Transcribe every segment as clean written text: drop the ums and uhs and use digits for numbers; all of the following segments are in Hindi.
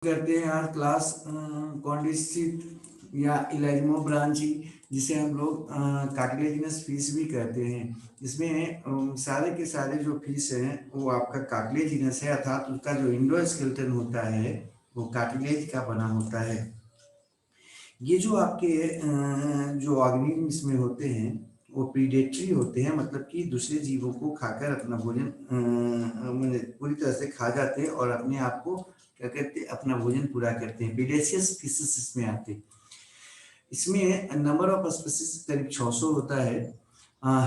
करते हैं आज क्लास कॉन्डिसिट या इलाइमो ब्रांची, जिसे हम लोग कार्टिलेजिनस फिश भी कहते हैं। इसमें सारे के सारे जो फिश हैं वो आपका कार्टिलेजिनस है, अर्थात उसका जो इंडोस्केलेटन होता है वो कार्टिलेज का बना होता है। ये जो आपके जो ऑर्गेनिज्म इसमें होते हैं वो प्रीडेटरी होते हैं, मतलब कि दूसरे जीवों को खाकर अपना भोजन पूरी तरह से खा जाते हैं और अपने आप को क्या कहते हैं, अपना भोजन पूरा करते हैं। प्रीडेशियस फिशेस इसमें आते हैं। इसमें नंबर ऑफ स्पीसीज करीब 600 होता है।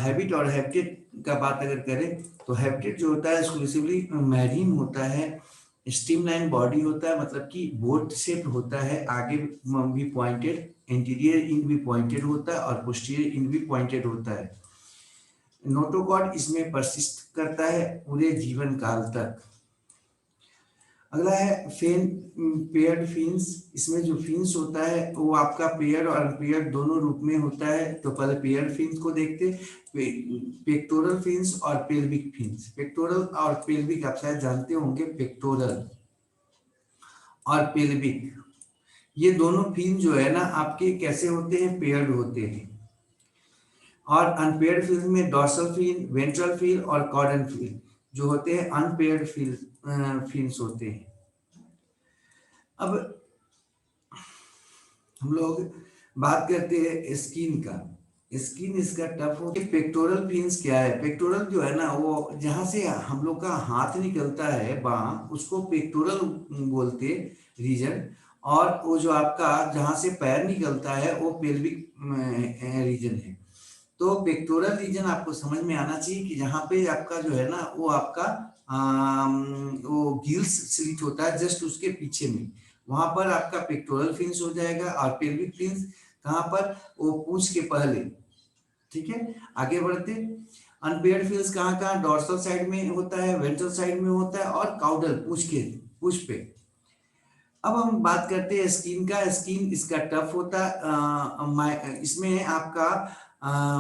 हैबिट और हैबिटेट का बात अगर करें तो हैबिटेट जो होता है एक्सक्लूसिवली मैरीन होता है। स्ट्रीमलाइन बॉडी होता है, मतलब कि बोट शेप होता है, आगे भी पॉइंटेड, इंटीरियर इंड भी पॉइंटेड होता है और पोस्टीरियर इंड भी पॉइंटेड होता है। नोटोकॉड इसमें परसिस्ट करता है पूरे जीवन काल तक। अगला है फेन पेयर्ड फिन्स। इसमें जो फिन्स होता है वो आपका पेयर और अनपेयर्ड दोनों रूप में होता है। तो पहले पेयर्ड फिन्स को देखते, पेक्टोरल फिन्स और पेल्विक फिन्स। पेक्टोरल और पेल्विक आप शायद जानते होंगे। पेक्टोरल और पेल्विक ये दोनों फिन जो है ना आपके कैसे होते हैं, पेयर्ड होते हैं। और अनपेयर्ड फिन में डॉर्सल फिन, वेंट्रल फिन और कॉर्डन फिन जो होते हैं अनपेयर्ड फिन्स होते हैं। अब हम लोग बात करते हैं स्किन का। स्किन इसका टफ हो। पेक्टोरल फिन्स क्या है? पेक्टोरल जो है ना वो जहां से हम लोग का हाथ निकलता है बाह, उसको पेक्टोरल बोलते रीजन। और वो जो आपका जहां से पैर निकलता है वो पेल्विक रीजन है। तो पेक्टोरल रीजन आपको समझ में आना चाहिए कि जहाँ पे आपका जो है ना वो आपका वो गिल्स स्लिट होता है जस्ट उसके पीछे में, वहां पर आपका पेक्टोरल फिन्स हो जाएगा। और पेल्विक फिन्स कहाँ पर? वो पूंछ के पहले। ठीक है, आगे बढ़ते। अनपेयर्ड फिन्स कहाँ कहाँ? डॉर्सल साइड में होता है, वेंट्रल साइड में होता है और काउडल पूंछ पे। अब हम बात करते हैं स्किन का। स्किन इसका टफ होता है। इसमें आपका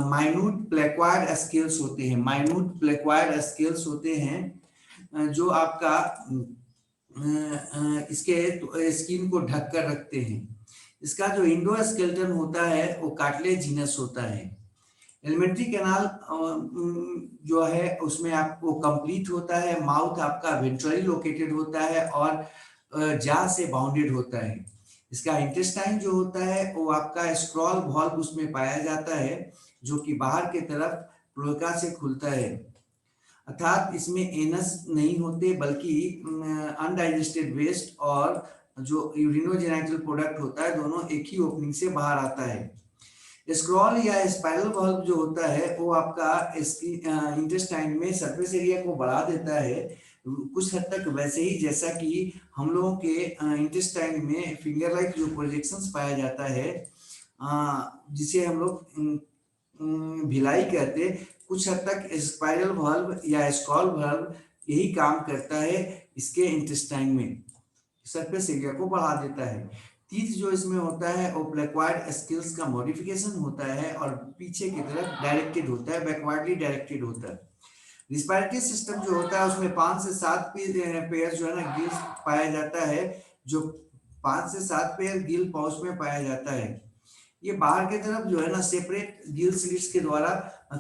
माइन्यूट प्लेक्वायर्ड स्केल्स होते हैं। माइन्यूट प्लेक्वायर्ड स्केल्स होते हैं जो आपका इसके स्किन को ढक कर रखते हैं। इसका जो इंडोस्केलेटन होता है वो कार्टिलेजिनस होता है। एलिमेंट्री कैनाल जो है उसमें आपको कंप्लीट होता है। माउथ आपका वेंट्रली लोकेटेड होता है और जा से बाउंडेड होता है। इसका इंटेस्टाइन जो होता है वो आपका स्क्रॉल वॉल्व उसमें पाया जाता है जो कि बाहर की तरफ क्लोएका से खुलता है। अर्थात इसमें एनस नहीं होते बल्कि अनडाइजेस्टेड वेस्ट और जो यूरिनोजेनिटल प्रोडक्ट होता है दोनों एक ही ओपनिंग से बाहर आता है। स्क्रॉल या स्पाइरल वॉल्व जो होता है वो आपका इंटेस्टाइन में सरफेस एरिया को बढ़ा देता है कुछ हद तक, वैसे ही जैसा कि हम लोगों के इंटेस्टाइन में फिंगर लाइक जो प्रोजेक्शंस पाया जाता है जिसे हम लोग भिलाई कहते, कुछ हद तक स्पाइरल वॉल्व या स्क्रॉल वॉल्व यही काम करता है इसके इंटेस्टाइन में, सरफेस एरिया को बढ़ा देता है। तीज जो इसमें होता है वो प्लेक्वायर्ड स्किल्स का मॉडिफिकेशन होता है और पीछे की तरफ डायरेक्टेड होता है, बैकवर्डली डायरेक्टेड होता है। रिस्पायरेटरी सिस्टम जो होता है उसमें 5 से 7 पेयर जो है ना गिल्स पाया जाता है, जो 5 से 7 पेयर गिल पाउच में पाया जाता है। ये बाहर की तरफ जो है ना सेपरेट गिल स्लिट्स के द्वारा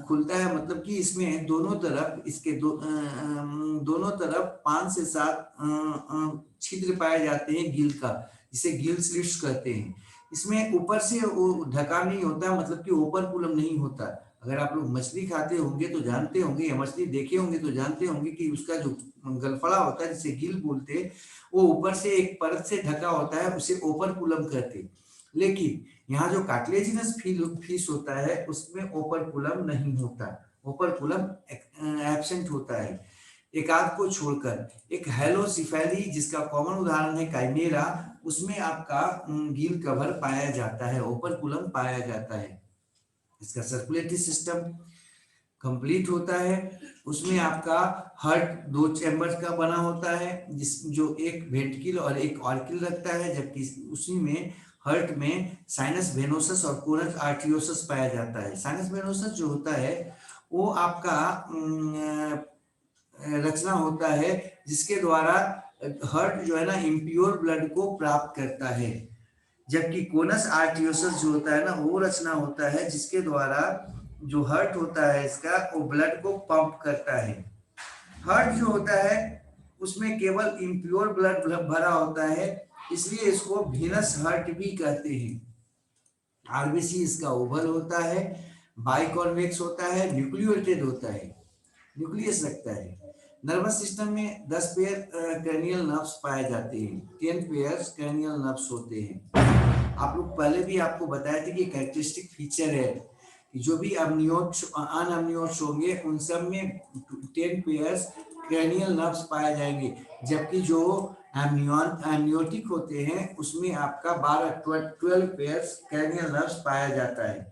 खुलता है, मतलब कि इसमें दोनों तरफ इसके दोनों तरफ 5 से 7 छिद्र पाए जाते हैं गिल का, जिसे गिल स्लिट्स कहते हैं। इसमें ऊपर से वो ढका नहीं होता, मतलब कि ओपर पुलम नहीं होता। अगर आप लोग मछली खाते होंगे तो जानते होंगे या मछली देखे होंगे तो जानते होंगे कि उसका जो गलफड़ा होता है जिसे गिल बोलते हैं वो ऊपर से एक परत से ढका होता है, उसे ओपर पुलम कहते हैं। लेकिन यहाँ जो कार्टिलेजिनस फिश होता है उसमें ओपर पुलम नहीं होता, ओपर पुलम एब्सेंट होता है एक आध को छोड़कर। एक हेलोसिफेली जिसका कॉमन उदाहरण है काइमेरा, उसमें आपका गिल कवर पाया जाता है, ओपर पुलम पाया जाता है। इसका सर्कुलेटरी सिस्टम कंप्लीट होता है। उसमें आपका हार्ट 2 चैम्बर्स का बना होता है जो एक वेंट्रिकल और एक ऑर्किल रखता है, जबकि उसी में हार्ट में साइनस वेनोसस और कोरस आर्टियोसस पाया जाता है। साइनस वेनोसस जो होता है वो आपका रचना होता है जिसके द्वारा हार्ट जो है ना इम्प्योर ब्लड को प्राप्त करता है, जबकि कोनस आर्टियोसस जो होता है ना वो रचना होता है जिसके द्वारा जो हार्ट होता है इसका वो ब्लड को पंप करता है। हार्ट जो होता है उसमें केवल इम्प्योर ब्लड भरा होता है, इसलिए इसको वीनस हार्ट भी कहते हैं। आरबीसी इसका ओवल होता है, बाइकॉन्वेक्स होता है, न्यूक्लियोटेड होता है, न्यूक्लियस रखता है। नर्वस सिस्टम में 10 पेयर क्रैनियल नर्व्स पाए जाते हैं, 10 पेयर्स क्रैनियल नर्व्स होते हैं। आप लोग पहले भी आपको बताया था कि कैरेक्टरिस्टिक फीचर है कि जो भी अमनियोट्स अनअमनियोट्स होंगे उन सब में 10 पेयर्स क्रैनियल नर्व्स पाए जाएंगे, जबकि जो एमनियोटिक होते हैं उसमें आपका 12 पेयर्स क्रैनियल नर्व्स पाया जाता है।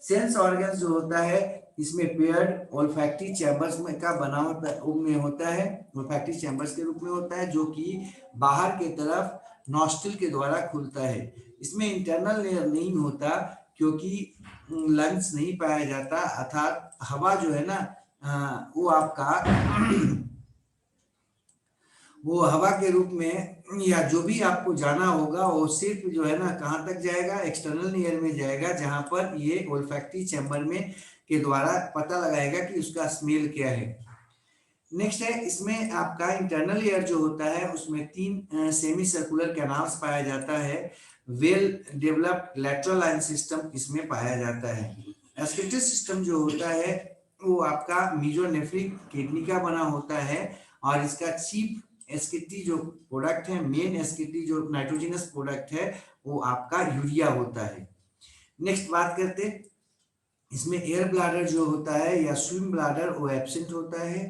सेंस ऑर्गन्स जो होता है इसमें पेयर्ड ओल्फैक्टरी चैम्बर्स में का बनाव में होता है, ओल्फैक्टरी चैम्बर्स के रूप में होता है जो कि बाहर के तरफ नॉस्ट्रिल के द्वारा खुलता है। इसमें इंटरनल लेयर नहीं होता क्योंकि लंग्स नहीं पाया जाता, अर्थात हवा जो है ना वो आपका वो हवा के रूप में या जो भी आपको जाना होगा वो सिर्फ जो है ना कहाँ तक जाएगा, एक्सटर्नल लेयर में जाएगा, जहां पर ये ओल्फैक्टरी चैम्बर में के द्वारा पता लगाएगा कि उसका स्मेल क्या है। नेक्स्ट है इसमें आपका इंटरनल लेयर जो होता है उसमें 3 सेमी सर्कुलर कैनाल्स पाया जाता है, well developed lateral line system इसमें पाया जाता है। एस्केटरी सिस्टम जो होता है वो आपका मीजोनेफ्रिक किडनी का बना होता है और इसका चीफ एस्केटरी जो प्रोडक्ट है, मेन एस्केटरी जो नाइट्रोजनस प्रोडक्ट है वो आपका यूरिया होता है। नेक्स्ट बात करते इसमें एयर ब्लाडर जो होता है या स्विम ब्लाडर वो एब्सेंट होता है,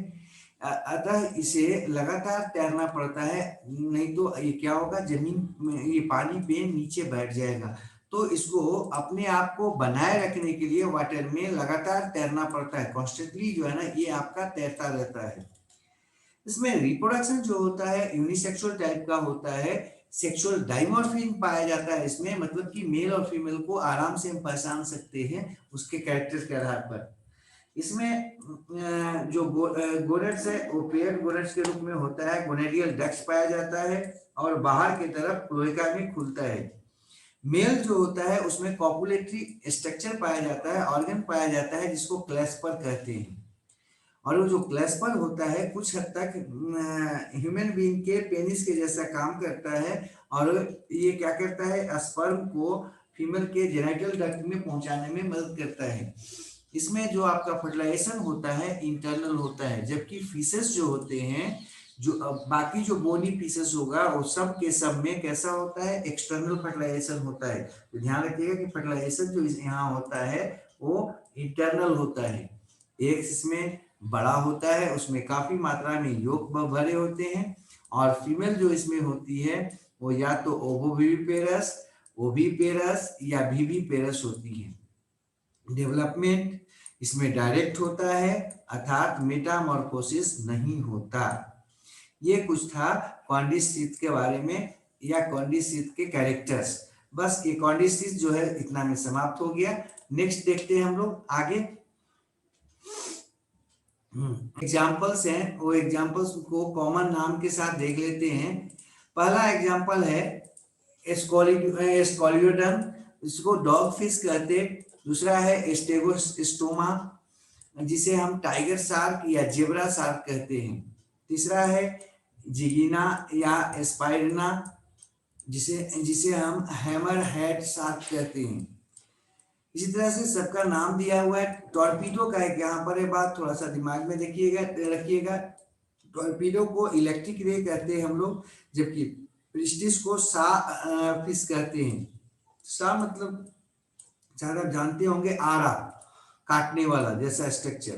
अतः इसे लगातार तैरना पड़ता है, नहीं तो ये क्या होगा जमीन में ये पानी पे नीचे बैठ जाएगा। तो इसको अपने आप को बनाए रखने के लिए वाटर में लगातार तैरना पड़ता है, कॉन्स्टेंटली जो है ना ये आपका तैरता रहता है। इसमें रिप्रोडक्शन जो होता है यूनिसेक्सुअल टाइप का होता है, सेक्सुअल डाइमॉर्फिज्म पाया जाता है इसमें, मतलब कि मेल और फीमेल को आराम से हम पहचान सकते हैं उसके कैरेक्टर के आधार पर। इसमें जो गोनेड्स है वो पेयर्ड गोनेड्स के रूप में होता है, गोनेडियल डक्ट्स पाया जाता है और बाहर की तरफ क्लोएका में खुलता है। मेल जो होता है उसमें कॉपुलेटरी स्ट्रक्चर पाया जाता है, ऑर्गन पाया जाता है जिसको क्लैस्पर कहते हैं, और वो जो क्लैस्पर होता है कुछ हद तक ह्यूमन बीइंग के पेनिस के जैसा काम करता है और ये क्या करता है स्पर्म को फीमेल के जेनिटल डक्ट में पहुंचाने में मदद करता है। इसमें जो आपका फर्टिलाइजेशन होता है इंटरनल होता है, जबकि फीसेस जो होते हैं जो बाकी जो बोनी पीसेस होगा वो सब के सब में कैसा होता है एक्सटर्नल फर्टिलाइजेशन होता है। तो ध्यान रखिएगा कि फर्टिलाइजेशन जो यहाँ होता है वो इंटरनल होता है। एक इसमें बड़ा होता है उसमें काफी मात्रा में योग भरे होते हैं, और फीमेल जो इसमें होती है वो या तो ओवोविविपेरस, ओविपेरस या विविपेरस होती है। डेवलपमेंट इसमें डायरेक्ट होता है अर्थात मेटामॉर्फोसिस नहीं होता। ये कुछ था कॉन्डिस्टिस के बारे में या कॉन्डिस्टिस के कैरेक्टर्स। बस ये कॉन्डिस्टिस जो है इतना में समाप्त हो गया। नेक्स्ट देखते हैं हम लोग आगे। एग्जाम्पल्स हैं, वो एग्जाम्पल्स को कॉमन नाम के साथ देख लेते हैं। पहला एग्जाम्पल है एस्कोलियोडन, इसको डॉग फिश कहते हैं। दूसरा है स्टेगोस्टोमा जिसे हम टाइगर शार्क या जेब्रा शार्क कहते हैं। तीसरा है जिगिना या स्पाइरना जिसे जिसे हम हैमर हेड शार्क कहते हैं। इसी तरह से सबका नाम दिया हुआ है। टॉर्पीडो का एक यहाँ पर है बात, थोड़ा सा दिमाग में रखिएगा। टॉर्पीडो को इलेक्ट्रिक रे कहते हैं हम लोग, जबकि प्रिस्टिस को सा फिश कहते हैं। सा मतलब शायद आप जानते होंगे आरा, काटने वाला जैसा स्ट्रक्चर।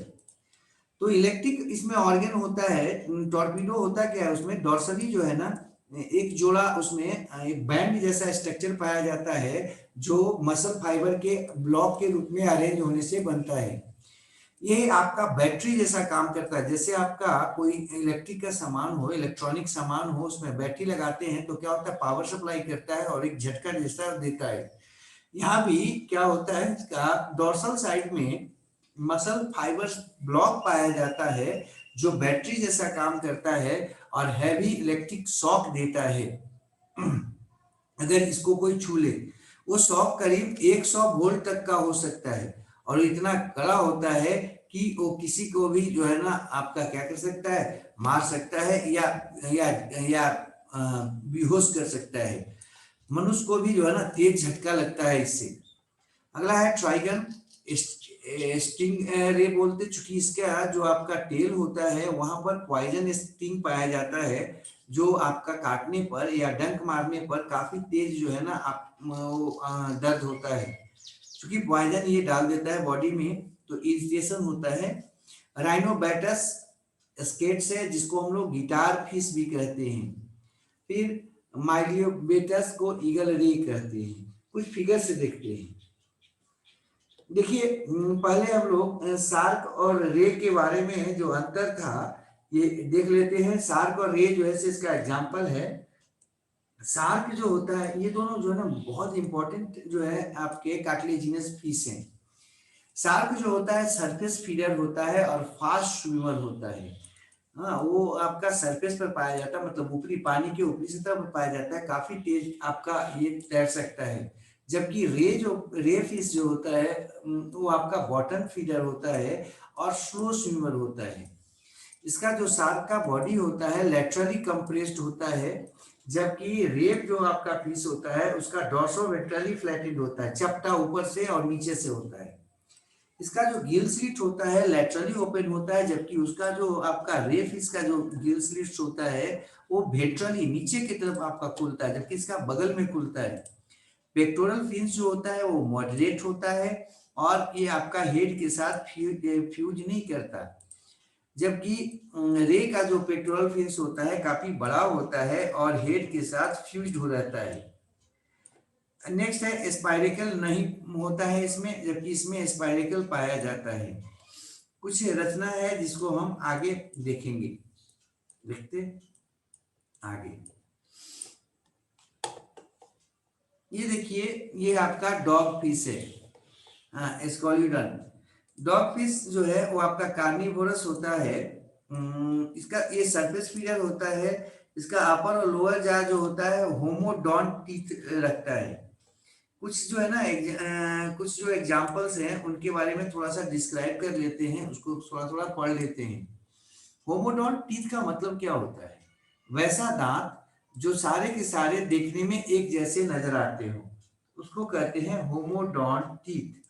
तो इलेक्ट्रिक इसमें ऑर्गन होता है। टॉर्पीडो होता क्या है उसमें डॉर्सली जो है ना एक जोड़ा उसमें एक बैंड जैसा स्ट्रक्चर पाया जाता है जो मसल फाइबर के ब्लॉक के रूप में अरेंज होने से बनता है। ये आपका बैटरी जैसा काम करता है। जैसे आपका कोई इलेक्ट्रिक का सामान हो, इलेक्ट्रॉनिक सामान हो, उसमें बैटरी लगाते हैं तो क्या होता है पावर सप्लाई करता है और एक झटका जैसा देता है। यहाँ भी क्या होता है इसका डोर्सल साइड में मसल फाइबर ब्लॉक पाया जाता है जो बैटरी जैसा काम करता है और हैवी इलेक्ट्रिक शॉक देता है। अगर इसको कोई छू ले, वो शॉक करीब 100 वोल्ट तक का हो सकता है और इतना कड़ा होता है कि वो किसी को भी जो है ना आपका क्या कर सकता है, मार सकता है या बेहोश कर सकता है। मनुष्य को भी जो है ना तेज झटका लगता है इससे। अगला है ट्राइगन स्टिंग रे बोलते, चूंकि इसका जो आपका टेल होता है वहां पर पॉइजन स्टिंग पाया जाता है, जो आपका काटने पर या डंक मारने पर काफी तेज जो है ना आप दर्द होता है, क्योंकि पॉइजन ये डाल देता है बॉडी में, तो इरिटेशन होता है। राइनोबैटस स्केट्स है, जिसको हम लोग गिटार फिश भी कहते हैं। फिर माइलियोबेटस को ईगल रे कहते हैं। कुछ फिगर से देखते हैं। देखिए, पहले हम लोग शार्क और रे के बारे में जो अंतर था ये देख लेते हैं। शार्क और रे जो है इसका एग्जांपल है। शार्क जो होता है, ये दोनों जो है ना बहुत इंपॉर्टेंट जो है आपके कार्टिलेजिनस फिश हैं। शार्क जो होता है सरफेस फीडर होता है और फास्ट स्विमर होता है। हाँ, वो आपका सरफेस पर पाया जाता है, मतलब ऊपरी पानी के ऊपरी सतह पर पाया जाता है, काफी तेज आपका ये तैर सकता है। जबकि रे फिश जो होता है वो आपका बॉटम फीडर होता है और स्लो स्विमर होता है। इसका जो शार्क का बॉडी होता है लैटरली कंप्रेस्ड होता है, जबकि रेप जो आपका फिश होता है उसका डॉर्सोवेंट्रली फ्लैटेड होता है, चपटा ऊपर से और नीचे से होता है। इसका जो गिल स्लिट होता है लैटरली ओपन होता है, जबकि उसका जो आपका रे फिश का जो गिल स्लिट होता है वो वेंट्रली नीचे की तरफ आपका खुलता है, जबकि इसका बगल में खुलता है। पेक्टोरल फिन्स जो होता है वो मॉडरेट होता है और ये आपका हेड के साथ फ्यूज नहीं करता, जबकि रे का जो पेक्टोरल फिन्स होता है काफी बड़ा होता है और हेड के साथ फ्यूज हो रहता है। नेक्स्ट है स्पाइरेकल नहीं होता है इसमें, जबकि इसमें स्पाइरेकल पाया जाता है। कुछ रचना है जिसको हम आगे देखेंगे। देखते आगे। ये देखिए, ये आपका डॉग फिश है, हाँ स्कॉल्यूडन। डॉग फिश जो है वो आपका कार्निवोरस होता है। इसका ये सरफेस फीडर होता है। इसका अपर और लोअर जा जो होता है होमोडॉन टीथ रखता है। कुछ जो है ना कुछ जो एग्जांपल्स हैं उनके बारे में थोड़ा सा डिस्क्राइब कर लेते हैं, उसको थोड़ा थोड़ा पढ़ लेते हैं। होमोडॉन टीथ का मतलब क्या होता है? वैसा दांत जो सारे के सारे देखने में एक जैसे नजर आते हो, उसको कहते हैं होमोडॉन टीथ।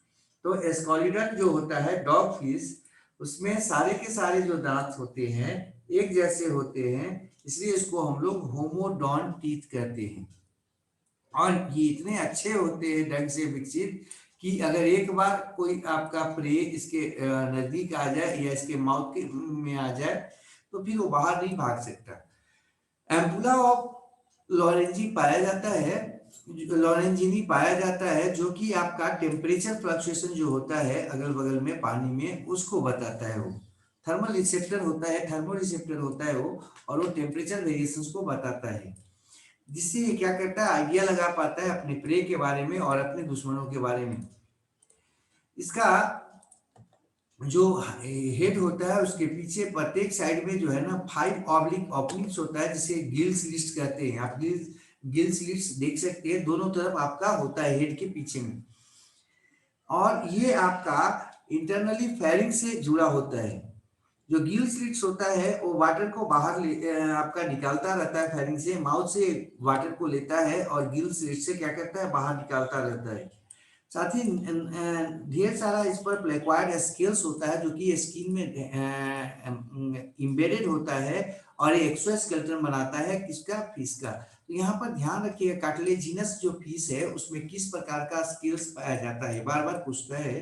तो एस्कॉलिडन जो होता है डॉग फिश, उसमें सारे के सारे जो दांत होते हैं एक जैसे होते हैं, इसलिए इसको हम लोग होमोडॉन टीथ कहते हैं। और ये इतने अच्छे होते हैं ढंग से विकसित कि अगर एक बार कोई आपका प्रे इसके नजदीक आ जाए या इसके माउथ के में आ जाए तो फिर वो बाहर नहीं भाग सकता। एम्पुला ऑफ लॉरेंजी पाया जाता है, लॉरेंजिनी पाया जाता है, जो कि आपका टेम्परेचर फ्लक्चुएशन जो होता है अगल बगल में पानी में उसको बताता है। वो थर्मल रिसेप्टर होता है, थर्मो रिसेप्टर होता है वो, और वो टेम्परेचर वेरिएशंस को बताता है, जिससे ये क्या करता है आइडिया लगा पाता है अपने प्रे के बारे में और अपने दुश्मनों के बारे में। इसका जो हेड होता है उसके पीछे प्रत्येक साइड में जो है ना 5 ऑब्लिक ओपनिंग्स होता है, जिसे गिल स्लिट्स कहते हैं। आप गिल स्लिट्स देख सकते हैं, दोनों तरफ आपका होता है हेड के पीछे में। और ये आपका इंटरनली फेरिंक्स से जुड़ा होता है। जो गिल स्लिट्स होता है वो वाटर को बाहर आपका निकालता रहता है फेरिंग से, माउथ से वाटर को लेता है और गिल स्लिट से क्या करता है बाहर निकालता रहता है। साथ ही ढेर सारा इस पर प्लेक्वाइड स्केल्स होता है, जो कि स्किन में इम्बेडेड होता है और एक्सोस्केलेटन बनाता है किसका, फिश का। तो यहाँ पर ध्यान रखिए कार्टिलेजिनस जो फिश है उसमें किस प्रकार का स्केल्स पाया जाता है, बार बार पूछता है,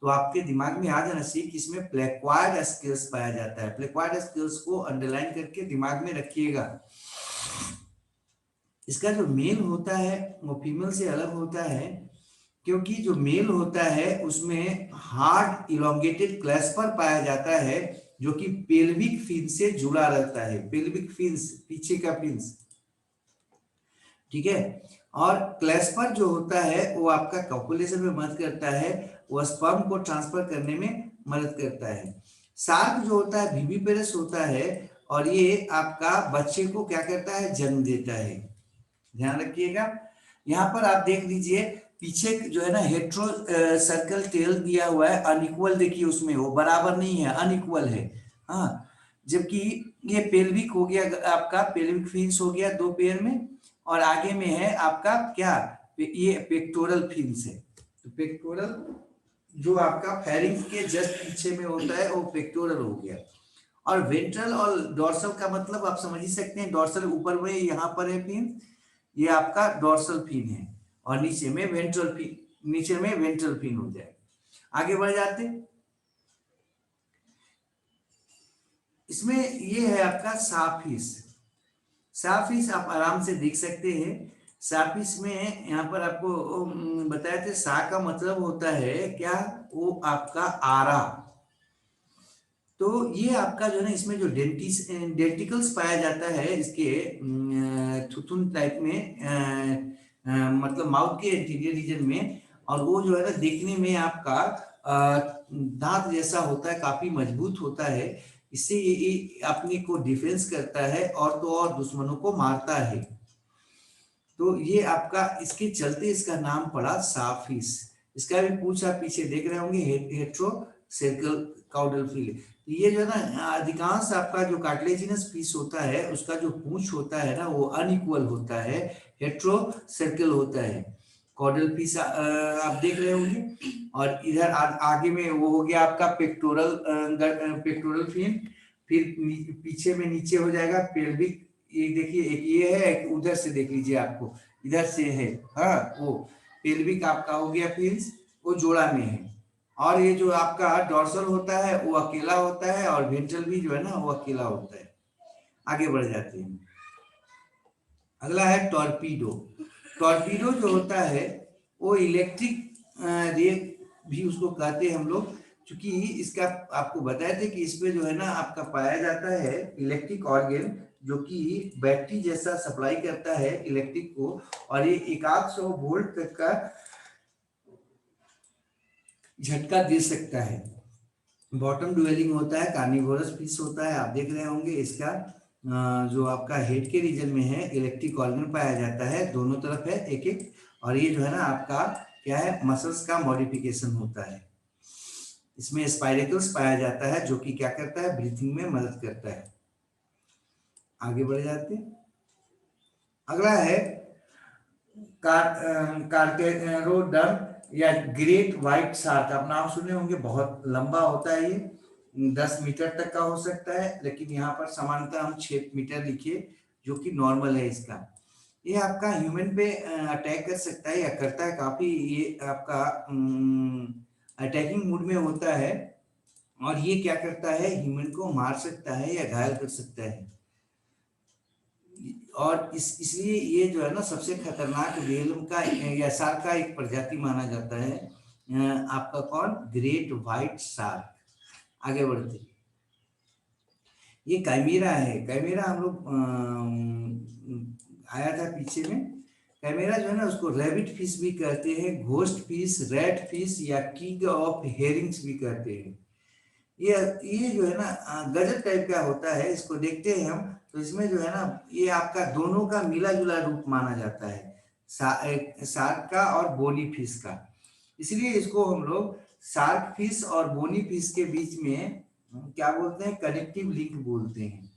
तो आपके दिमाग में आ जाना चाहिए कि इसमें प्लेक्वाइड स्केल्स पाया जाता है। प्लेक्वाइड स्केल्स को अंडरलाइन करके दिमाग में रखिएगा। इसका जो मेल होता है वो फीमेल से अलग होता है, क्योंकि जो मेल होता है उसमें हार्ड इलोंगेटेड क्लैस्पर पाया जाता है, जो कि पेल्विक फिन से जुड़ा रहता है। पेल्विक फिन्स पीछे का फिन्स, ठीक है। और क्लैस्पर जो होता है वो आपका कॉपुलेशन में मदद करता है, वो स्पर्म को ट्रांसफर करने में मदद करता है। शार्क जो होता है विविपेरस होता है और ये आपका बच्चे को क्या करता है, जन्म देता है। ध्यान रखिएगा। यहाँ पर आप देख लीजिए पीछे जो है ना हेट्रो सर्कल टेल दिया हुआ है, अनइक्वल, देखिए उसमें वो बराबर नहीं है, अनइक्वल है। हाँ, जबकि ये पेल्विक हो गया, आपका पेल्विक फिन्स हो गया 2 पेयर में, और आगे में है आपका क्या, ये पेक्टोरल फिन्स है। तो पेक्टोरल जो आपका फेरिंग के जस्ट पीछे में होता है वो पेक्टोरल हो गया। और वेंट्रल और डॉर्सल का मतलब आप समझ ही सकते हैं, डॉर्सल ऊपर में यहाँ पर है फिन, ये आपका डॉर्सल फिन है, और नीचे में वेंट्रल फिन, नीचे में वेंट्रल फिन हो जाएगा। आगे बढ़ जाते, इसमें ये है आपका साफिस। साफिस आप आराम से देख सकते हैं। साफिस में यहाँ पर आपको बताया थे, सा का मतलब होता है क्या, वो आपका आरा। तो ये आपका जो है ना, इसमें जो डेंटिकल्स पाया जाता है इसके थुथुन टाइप में, मतलब माउथ के एंटीरियर रीजन में, और वो जो है ना देखने में आपका दांत जैसा होता है, काफी मजबूत होता है। इससे ये अपने को डिफेंस करता है और तो और दुश्मनों को मारता है। तो ये आपका, इसके चलते इसका नाम पड़ा साफिस। इसका भी पूछ आप पीछे देख रहे होंगे, हेट्रो सर्कल काउडल फिल। ये जो है ना, अधिकांश आपका जो कार्टिलेजिनस पीस होता है उसका जो पूंछ होता है ना, वो अनइक्वल होता है, हेट्रो सर्कल होता है। कॉर्डल पीस आप देख रहे होंगे। और इधर आगे में वो हो गया आपका पेक्टोरल, पेक्टोरल फिन। फिर पीछे में नीचे हो जाएगा पेल्विक। ये देखिए, एक ये है, एक उधर से देख लीजिए, आपको इधर से है। हाँ, वो पेल्विक आपका हो गया फिन्स, वो जोड़ा में है। और ये जो आपका डॉर्सल होता है वो अकेला होता है, और वेंट्रल भी जो है ना वो अकेला होता है। आगे बढ़ जाते हैं। अगला है टॉर्पीडो। टॉर्पीडो जो होता है वो इलेक्ट्रिक रे भी उसको कहते हैं हम लोग, क्योंकि इसका आपको बताए थे कि इसमें जो है ना आपका पाया जाता है इलेक्ट्रिक ऑर्गन, जो कि बैटरी जैसा सप्लाई करता है इलेक्ट्रिक को, और ये 100 वोल्ट तक का झटका दे सकता है। बॉटम ड्वेलिंग होता है, कार्निवोरस फिश होता है। आप देख रहे होंगे इसका जो आपका हेड के रीजन में है इलेक्ट्रिक ऑर्गन पाया जाता है, दोनों तरफ है एक एक। और ये जो है ना आपका क्या है, मसल्स का मॉडिफिकेशन होता है। इसमें स्पाइरेकल्स पाया जाता है, जो कि क्या करता है, ब्रीथिंग में मदद करता है। आगे बढ़ जाते हैं। अगला है कार्टेरोडर्म या ग्रेट व्हाइट शार्क। आप नाम सुने होंगे, बहुत लंबा होता है ये, 10 मीटर तक का हो सकता है, लेकिन यहाँ पर सामान्यतः हम 6 मीटर लिखिए, जो कि नॉर्मल है इसका। ये आपका ह्यूमन पे अटैक कर सकता है या करता है काफी, ये आपका अटैकिंग मूड में होता है, और ये क्या करता है, ह्यूमन को मार सकता है या घायल कर सकता है। और इसलिए ये जो है ना सबसे खतरनाक व्हेल का या शार्क का एक प्रजाति माना जाता है, आपका कौन, ग्रेट व्हाइट शार्क। आगे बढ़ते, ये कैमेरा है। कैमेरा हम लोग आया था पीछे में। कैमेरा जो है ना उसको रैबिट फिश भी कहते हैं, घोस्ट फिश, रेड फिश या किंग ऑफ हेरिंग्स भी कहते हैं। ये जो है ना गजब टाइप का होता है, इसको देखते हैं हम तो इसमें जो है ना ये आपका दोनों का मिला जुला रूप माना जाता है, शार्क का और बोनी फिश का। इसलिए इसको हम लोग शार्क फिश और बोनी फिश के बीच में क्या बोलते हैं, कनेक्टिव लिंक बोलते हैं।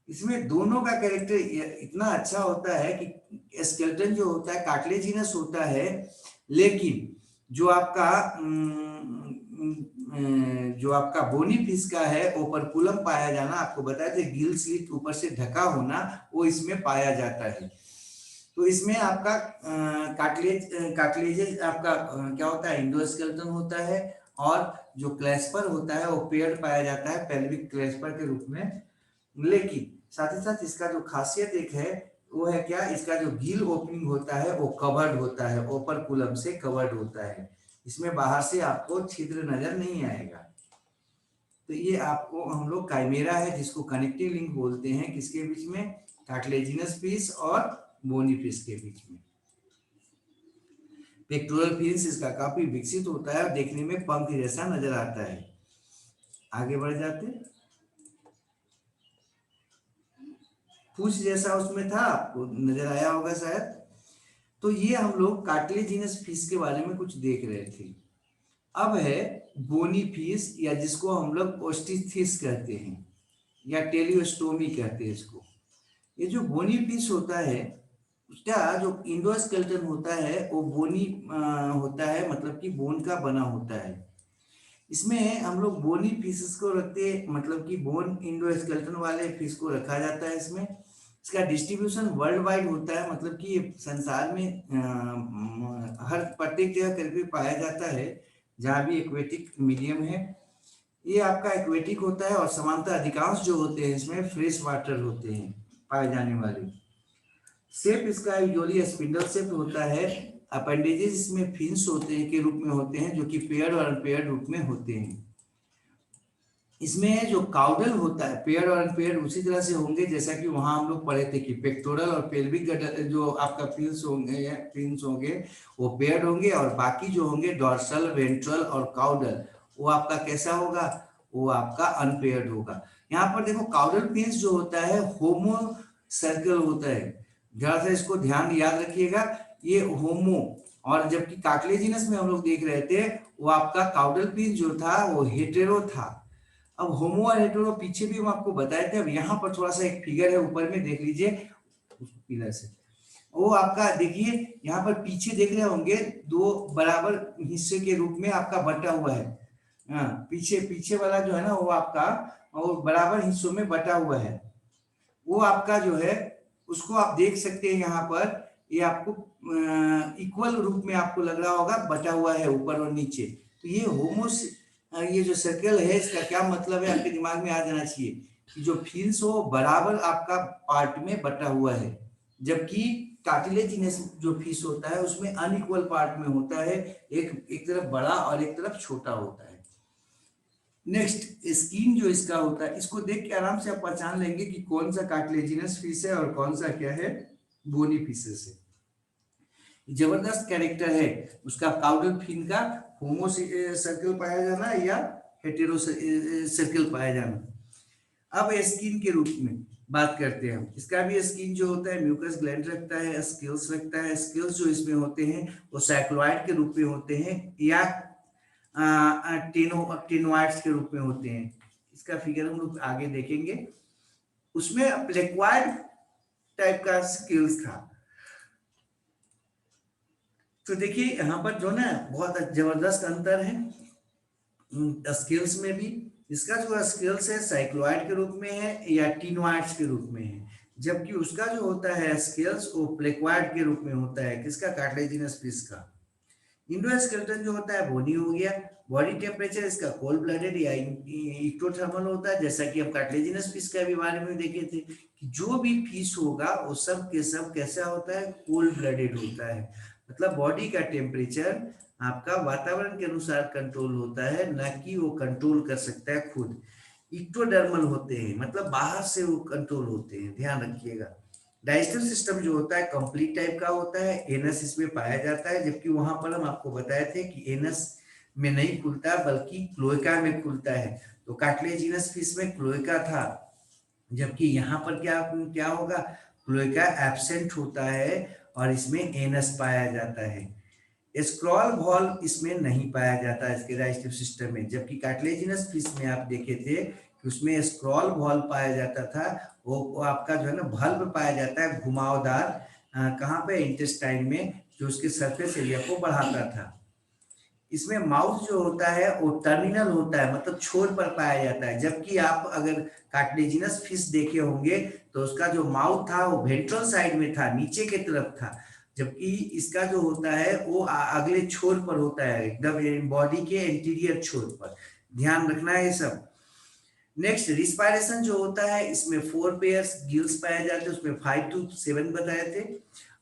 इसमें दोनों का कैरेक्टर इतना अच्छा होता है कि स्केलेटन जो होता है कार्टिलेजिनस होता है, लेकिन जो आपका जो आपका बोनी फिश का है ओपर्कुलम पाया जाना, आपको बताया था गिल स्लिट ऊपर से ढका होना, वो इसमें पाया जाता है। तो इसमें आपका कार्टिलेज आपका क्या होता है, इंडोस्केलेटन होता है, और जो क्लैस्पर होता है वो पेड़ पाया जाता है पेल्विक क्लैस्पर के रूप में। लेकिन साथ ही साथ इसका जो खासियत एक है वो है क्या, इसका जो गिल ओपनिंग होता है वो कवर्ड होता है, ओपर्कुलम से कवर्ड होता है। इसमें बाहर से आपको छिद्र नजर नहीं आएगा। तो ये आपको हम लोग काइमेरा है जिसको कनेक्टिव लिंक बोलते हैं, किसके बीच में, कार्टिलेजिनस फिश और बोनी फिश के बीच में। पेक्टोरल फिश इसका काफी विकसित होता है और देखने में पंख जैसा नजर आता है। आगे बढ़ जाते, पूंछ जैसा उसमें था, आपको नजर आया होगा शायद। तो ये हम लोग कार्टिलेजिनस फिश के बारे में कुछ देख रहे थे। अब है बोनी फिश, या जिसको हम लोग ओस्टिथिस कहते हैं या टेलियोस्टोमी कहते हैं इसको। ये जो बोनी फिश होता है, उसका जो इंडोस्केलेटन होता है वो बोनी होता है, मतलब कि बोन का बना होता है। इसमें हम लोग बोनी फिशेस को रखते हैं, मतलब कि बोन इंडोस्केलेटन वाले फिश को रखा जाता है इसमें। इसका डिस्ट्रीब्यूशन वर्ल्ड वाइड होता है, मतलब कि ये संसार में हर प्रत्येक जगह करीब पाया जाता है जहाँ भी एक्वेटिक मीडियम है। ये आपका एक्वेटिक होता है, और समानता अधिकांश जो होते हैं इसमें फ्रेश वाटर होते हैं पाए जाने वाले। शेप इसका यूजुअली स्पिंडल शेप होता है। अपेंडेजेस इसमें फिन्स होते हैं के रूप में होते हैं, जो कि पेयर्ड और अनपेयर्ड रूप में होते हैं। इसमें जो काउडल होता है पेयर और अनपेयर उसी तरह से होंगे जैसा कि वहां हम लोग पढ़े थे कि पेक्टोरल और पेल्विक जो आपका फिन्स होंगे वो पेयर्ड होंगे, और बाकी जो होंगे डॉर्सल, वेंट्रल और काउडल, वो आपका कैसा होगा, वो आपका अनपेयर्ड होगा। यहाँ पर देखो काउडल फिन्स जो होता है होमो सर्कल होता है, जरा सा इसको ध्यान याद रखिएगा, ये होमो। और जबकि कार्टिलेजिनस में हम लोग देख रहे थे वो आपका काउडल फिन्स जो था वो हेटेरो था। अब होमो और हेटेरो पीछे भी हम आपको बताए थे। अब यहाँ पर थोड़ा सा एक फिगर है ऊपर में, देख लीजिए उसको पिलर से, वो आपका देखिए यहाँ पर पीछे देख रहे होंगे दो बराबर हिस्से के रूप में आपका बटा हुआ है। हाँ, पीछे पीछे वाला जो है ना वो आपका वो बराबर हिस्सों में बटा हुआ है। वो आपका जो है उसको आप देख सकते हैं यहाँ पर, ये आपको इक्वल रूप में आपको लग रहा होगा, बटा हुआ है ऊपर और नीचे। तो ये होमोस, ये जो सर्कल है इसका क्या मतलब है आपके दिमाग में आ जाना चाहिए कि जो फिन्स हो बराबर आपका पार्ट में बटा हुआ है, जबकि कार्टिलेजिनस जो फिश होता है उसमें अनइक्वल पार्ट में होता है, एक तरफ बड़ा और एक तरफ छोटा होता है। नेक्स्ट स्किन जो इसका होता है, इसको देख के आराम से आप पहचान लेंगे कि कौन सा कार्टिलेजिनस फिश है और कौन सा क्या है, बोनी फिशेस है। जबरदस्त कैरेक्टर है उसका, काउडल फिन का होमो सर्कल पाया जाना या हेटेरो सर्कल पाया जाना। अब स्किन के रूप में बात करते हैं हम, इसका भी स्किन जो होता है म्यूकस ग्लैंड रखता है, स्किल्स रखता है। स्किल्स जो इसमें होते हैं वो साइक्लोइड के रूप में होते हैं या टेनोइड्स के रूप में होते हैं। इसका फिगर हम लोग आगे देखेंगे। उसमें प्लेक्वाइड टाइप का स्किल्स था। तो देखिए यहाँ पर जो ना बहुत जबरदस्त अंतर है स्किल्स में भी। इसका जो स्किल्स है साइक्लोइड के रूप में है या टीनोइड्स के रूप में है, जबकि उसका जो होता है स्किल्स वो प्लेक्वाइड के रूप में होता है। किसका, कार्टिलेजिनस फिश का। इंडोस्केलेटन जो होता है बोनी हो गया। बॉडी टेम्परेचर इसका कोल्ड ब्लडेड या इक्टोथर्मल होता है, जैसा कि हम कार्टिलेजिनस फिश के भी बारे में देखे थे कि जो भी फिश होगा वो सब के सब कैसा होता है, कोल्ड ब्लडेड होता है। मतलब बॉडी का टेम्परेचर आपका वातावरण के अनुसार कंट्रोल होता है, ना कि वो कंट्रोल कर सकता है खुद। इक्टोडर्मल होते हैं, मतलब बाहर से वो कंट्रोल होते हैं, ध्यान रखिएगा। डाइजेस्टिव सिस्टम जो होता है कंप्लीट टाइप का होता है, एनस इसमें पाया जाता है, जबकि वहां पर हम आपको बताए थे कि एनस में नहीं खुलता बल्कि क्लोएका में खुलता है। तो कार्टिलेजिनस फिश में क्लोएका था, जबकि यहाँ पर क्या क्या होगा, क्लोएका एब्सेंट होता है और इसमें एनस पाया जाता है। स्क्रॉल वॉल इसमें नहीं पाया जाता है इसके डाइजेस्टिव सिस्टम में, जबकि कार्टिलेजिनस फिश में आप देखे थे कि उसमें स्क्रॉल वॉल पाया जाता था। वो आपका जो है ना भल्ब पाया जाता है घुमावदार, कहाँ पे, इंटेस्टाइन में, जो उसके सरफेस एरिया को बढ़ाता था। इसमें माउथ जो होता है वो टर्मिनल होता है, मतलब छोर पर पाया जाता है, जबकि आप अगर कार्टिलेजिनस फिश देखे होंगे तो उसका जो माउथ था वो वेंट्रल साइड में था, नीचे की तरफ था, जबकि इसका जो होता है वो अगले छोर पर होता है, एकदम बॉडी के इंटीरियर छोर पर। ध्यान रखना है ये सब। नेक्स्ट रिस्पायरेशन जो होता है, इसमें 4 पेयर्स गिल्स पाए जाते हैं, उसमें 5 to 7 बताए थे।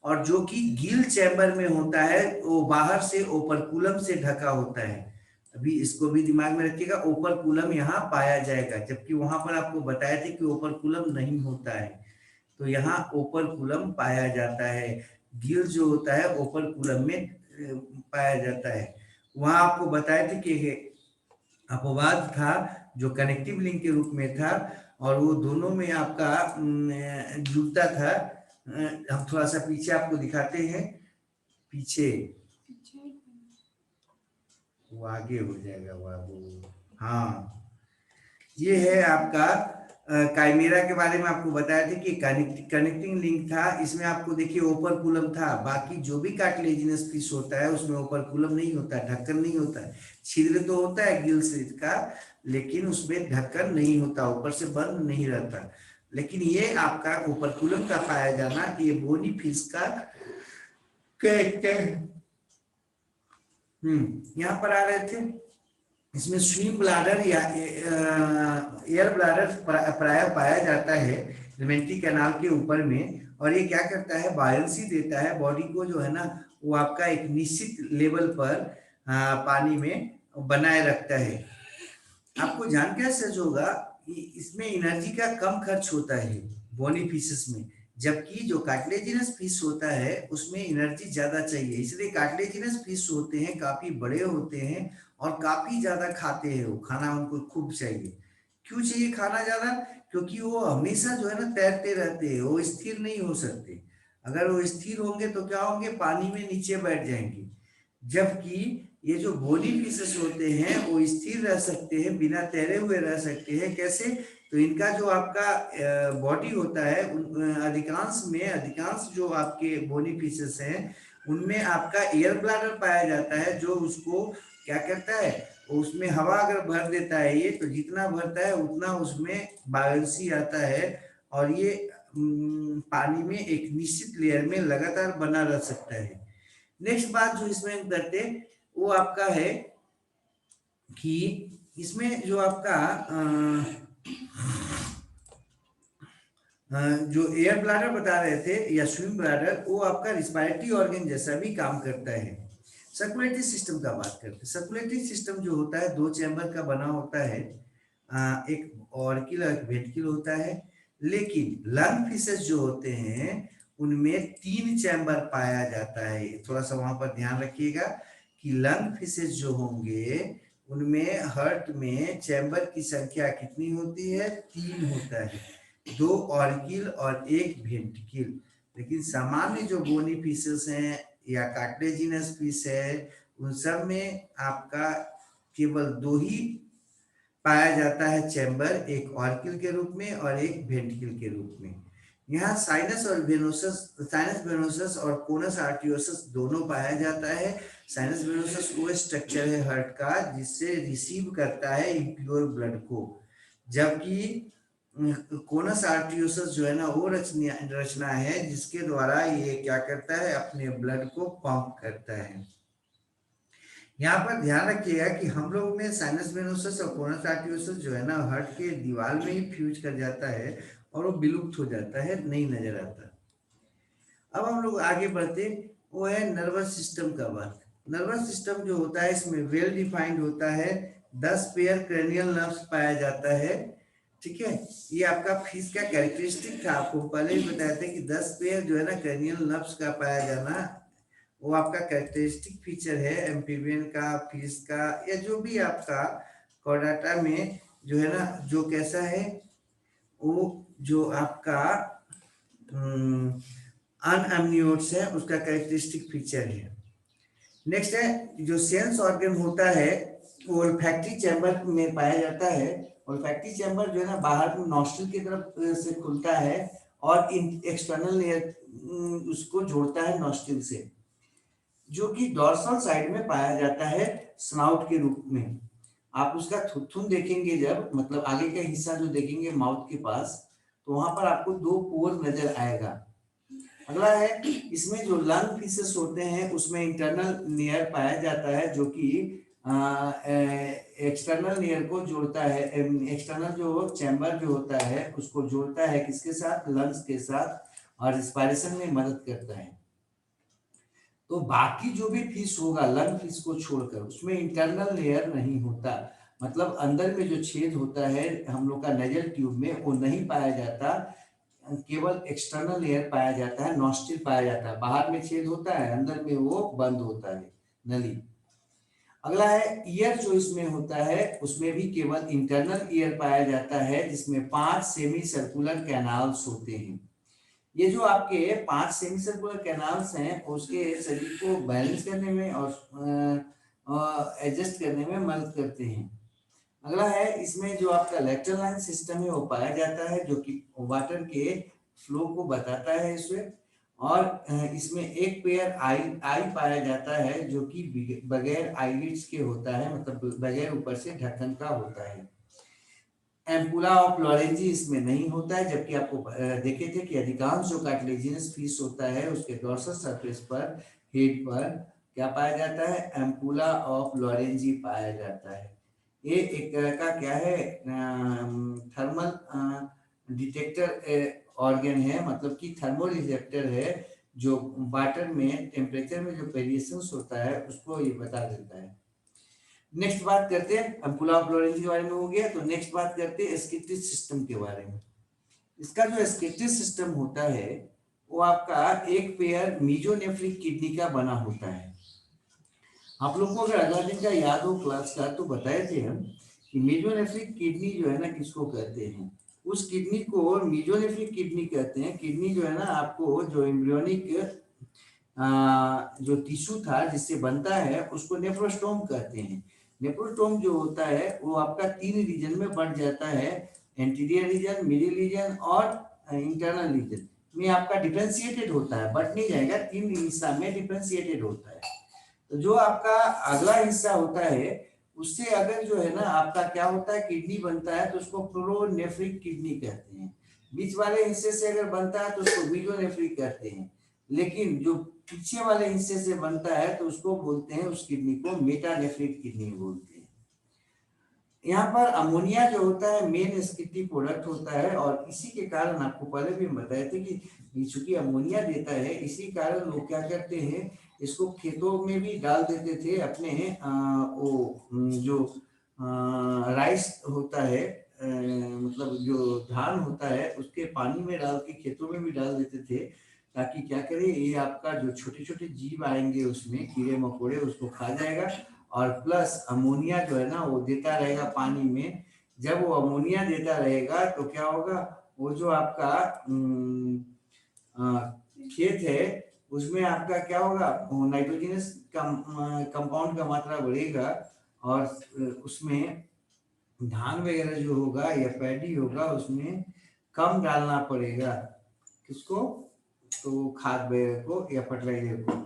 और जो कि गिल चैम्बर में होता है वो बाहर से ओपरकुलम से ढका होता है। अभी इसको भी दिमाग में रखिएगा, ओपरकुलम यहाँ पाया जाएगा, जबकि वहां पर आपको बताए थे कि ओपरकुलम नहीं होता है, तो यहाँ ओपरकुलम पाया जाता है। गिल जो होता है ओपरकुलम में पाया जाता है। वहां आपको बताए थे कि अपवाद था जो कनेक्टिव लिंक के रूप में था, और वो दोनों में आपका जुड़ता था। हम थोड़ा सा पीछे आपको दिखाते हैं, पीछे वो आगे हो जाएगा वो। हाँ, ये है आपका काइमेरा के बारे में आपको बताया था कि कनेक्टिंग लिंक था। इसमें आपको देखिए ओपर्कुलम था, बाकी जो भी कार्टिलेजिनस फिश होता है उसमें ओपर्कुलम नहीं होता है, ढक्कन नहीं होता है। छिद्र तो होता है गिल स्लिट का, लेकिन उसमें ढक्कन नहीं होता, ऊपर से बंद नहीं रहता। लेकिन ये आपका ओपर्कुलम का पाया जाना, ये बोनी फिश का यहाँ पर आ रहे थे। इसमें स्विम ब्लाडर या एयर ब्लाडर प्राय पाया जाता है एलिमेंट्री कैनाल के ऊपर में, और ये क्या करता है, बायंसी देता है बॉडी को, जो है ना वो आपका एक निश्चित लेवल पर पानी में बनाए रखता है। आपको जान के सच होगा इसमें एनर्जी का कम खर्च होता है बोनी फिशेस में, जबकि जो कार्टिलेजिनस फिश होता है उसमें एनर्जी ज्यादा चाहिए। इसलिए कार्टिलेजिनस फिश होते हैं काफी बड़े होते हैं और काफी ज्यादा खाते हैं, वो खाना उनको खूब चाहिए। क्यों चाहिए खाना ज्यादा? क्योंकि वो हमेशा जो है ना तैरते रहते हैं, वो स्थिर नहीं हो सकते। अगर वो स्थिर होंगे तो क्या होंगे, पानी में नीचे बैठ जाएंगे। जबकि ये जो बोनी फिशेस होते हैं वो स्थिर रह सकते हैं, बिना तैरे हुए रह सकते हैं। कैसे? तो इनका जो आपका बॉडी होता है, अधिकांश जो आपके बोनी फिशेस हैं उनमें आपका एयर ब्लैडर पाया जाता है, जो उसको क्या करता है, उसमें हवा अगर भर देता है ये, तो जितना भरता है उतना उसमें बायोंसी आता है, और ये पानी में एक निश्चित लेयर में लगातार बना रह सकता है। नेक्स्ट बात जो इसमें हम करते वो आपका है कि इसमें जो आपका जो एयर ब्लैडर बता रहे थे या स्विम ब्लैडर, वो आपका रिस्पायरेटरी ऑर्गन जैसा भी काम करता है। सर्कुलेटरी सिस्टम का बात करते हैं। सर्कुलेटरी सिस्टम जो होता है 2 चैम्बर का बना होता है, एक ऑर्किल और एक वेंट्रिकल होता है। लेकिन लंग फिशेस जो होते हैं उनमें 3 चैम्बर पाया जाता है। थोड़ा सा वहां पर ध्यान रखिएगा कि लंग फिशेस जो होंगे उनमें हर्ट में चैम्बर की संख्या कितनी होती है, 3 होता है, 2 ऑर्किल और 1 वेंट्रिकल। लेकिन सामान्य जो बोनी फिशेस हैं या कार्टिलेजिनस फिश है, उन सब में आपका केवल 2 ही पाया जाता है चैम्बर, एक ऑर्किल के रूप में और एक वेंट्रिकल के रूप में। यहाँ साइनस वेनोसस और कोनस आर्टियोसस दोनों पाया जाता है। साइनस वेनोसस वो स्ट्रक्चर है हार्ट का जिससे रिसीव करता है इम्प्योर ब्लड को, जबकि कोनस आर्टियोसस जो है ना वो रचना है जिसके द्वारा ये क्या करता है, अपने ब्लड को पंप करता है। यहाँ पर ध्यान रखिएगा कि हम लोग में साइनस वेनोसस और कोनस आर्टियोसस जो है ना हार्ट के दीवार में ही फ्यूज कर जाता है और वो विलुप्त हो जाता है, नहीं नजर आता। अब हम लोग आगे बढ़ते, वो है नर्वस सिस्टम का बात। नर्वस सिस्टम जो होता है इसमें वेल डिफाइंड होता है, 10 पेयर क्रेनियल नर्व्स पाया जाता है। ठीक है, ये आपका फिश का कैरेक्टरिस्टिक था, आपको पहले ही बताया था कि 10 पेयर जो है ना क्रेनियल नर्व्स का पाया जाना वो आपका कैरेक्टरिस्टिक फीचर है एम्फीबियन का, फिश का, या जो भी आपका कॉर्डाटा में जो है ना जो कैसा है, वो जो आपका अनएम्नियोट्स है उसका कैरेक्टरिस्टिक फीचर है। नेक्स्ट है जो सेंस ऑर्गन होता है वो ओल्फैक्टरी चैम्बर में पाया जाता है। ओल्फैक्टरी चैम्बर जो है ना बाहर में नॉस्ट्रिल की तरफ से खुलता है और एक्सटर्नल लेयर उसको जोड़ता है नॉस्ट्रिल से, जो कि डॉर्सल साइड में पाया जाता है स्नाउट के रूप में। आप उसका थुथुन देखेंगे जब, मतलब आगे का हिस्सा जो देखेंगे माउथ के पास, तो वहां पर आपको 2 पोर नजर आएगा। अगला है इसमें जो लंग फिशेस होते हैं उसमें इंटरनल लेयर पाया जाता है जो कि एक्सटर्नल लेयर को जोड़ता है। एक्सटर्नल जो चैम्बर जो होता है उसको जोड़ता है किसके साथ, लंग्स के साथ, और रिस्पायरेशन में मदद करता है। तो बाकी जो भी फिश होगा लंग फिश को छोड़कर उसमें इंटरनल लेयर नहीं होता, मतलब अंदर में जो छेद होता है हम लोग का नेजल ट्यूब में वो नहीं पाया जाता, केवल एक्सटर्नल लेयर पाया जाता है, नॉस्ट्रिल पाया जाता है। बाहर में छेद होता है, अंदर में वो बंद होता है नली। अगला है ईयर, जो इसमें होता है उसमें भी केवल इंटरनल ईयर पाया जाता है, जिसमें 5 सेमी सर्कुलर कैनाल्स होते हैं। ये जो आपके 5 सेमी सर्कुलर कैनाल्स हैं उसके शरीर को बैलेंस करने में और एडजस्ट करने में मदद करते हैं। अगला है इसमें जो आपका लेटरल लाइन सिस्टम है वो पाया जाता है, जो कि वाटर के फ्लो को बताता है इसमें। और इसमें एक पेयर आई आई पाया जाता है, जो कि बगैर आईलिड्स के होता है, मतलब बगैर ऊपर से ढक्कन का होता है। एम्पुला ऑफ लॉरेंजी इसमें नहीं होता है, जबकि आपको देखे थे कि अधिकांश जो कार्टिलेजिनस फिश होता है उसके डोर्सल सरफेस पर, हेड पर क्या पाया जाता है, एम्पुला ऑफ लॉरेंजी पाया जाता है। ये एक तरह का क्या है, थर्मल डिटेक्टर ऑर्गन है, मतलब कि थर्मो रिसेप्टर है, जो वाटर में टेम्परेचर में जो वेरिएशंस होता है उसको ये बता देता है। नेक्स्ट बात करते हैं, एम्पुला ऑफ लॉरेंजी के बारे में हो गया, तो नेक्स्ट बात करते हैं एस्केटरी सिस्टम के बारे में। इसका जो एस्केटरी सिस्टम होता है वो आपका एक पेयर मीजोनेफ्रिक किडनी का बना होता है। आप लोगों को अगर अगला दिन का याद हो क्लास का, तो बताए थे हम कि मीजोनेफ्रिक किडनी जो है ना किसको कहते हैं, उस किडनी को मीजोनेफ्रिक किडनी कहते हैं। किडनी जो है ना आपको जो एम्ब्रियोनिक जो टिश्यू था जिससे बनता है उसको नेफ्रोस्टोम कहते हैं। नेफ्रोस्टोम जो होता है वो आपका 3 रीजन में बढ़ जाता है, एंटीरियर रीजन, मिडिल रीजन और इंटरनल रीजन में आपका डिफरेंशिएटेड होता है, बढ़ नहीं जाएगा, 3 हिस्सा में डिफरेंशिएटेड होता है। तो जो आपका अगला हिस्सा होता है उससे अगर जो है ना आपका क्या होता है, किडनी बनता है तो उसको प्रोनेफ्रिक किडनी कहते हैं। बीच वाले हिस्से से अगर बनता है तो उसको मीजोनेफ्रिक कहते हैं, लेकिन जो पीछे वाले हिस्से से बनता है तो उसको बोलते हैं, उस किडनी को मेटानेफ्रिक किडनी बोलते हैं। यहाँ पर अमोनिया जो होता है मेन एस्केटरी प्रोडक्ट होता है, और इसी के कारण आपको पहले भी बताए थे कि चूंकि अमोनिया देता है, इसी कारण लोग क्या करते हैं, इसको खेतों में भी डाल देते थे अपने जो राइस होता है, मतलब जो धान होता है उसके पानी में डाल के खेतों में भी डाल देते थे, ताकि क्या करे, ये आपका जो छोटे छोटे जीव आएंगे उसमें कीड़े मकोड़े उसको खा जाएगा, और प्लस अमोनिया जो है ना वो देता रहेगा पानी में। जब वो अमोनिया देता रहेगा तो क्या होगा, वो जो आपका खेत है उसमें आपका क्या होगा, नाइट्रोजनस कंपाउंड का मात्रा बढ़ेगा, और उसमें धान वगैरह जो होगा या पैडी होगा उसमें कम डालना पड़ेगा, किसको, तो खाद वगैरह को या फर्टिलाइजर को।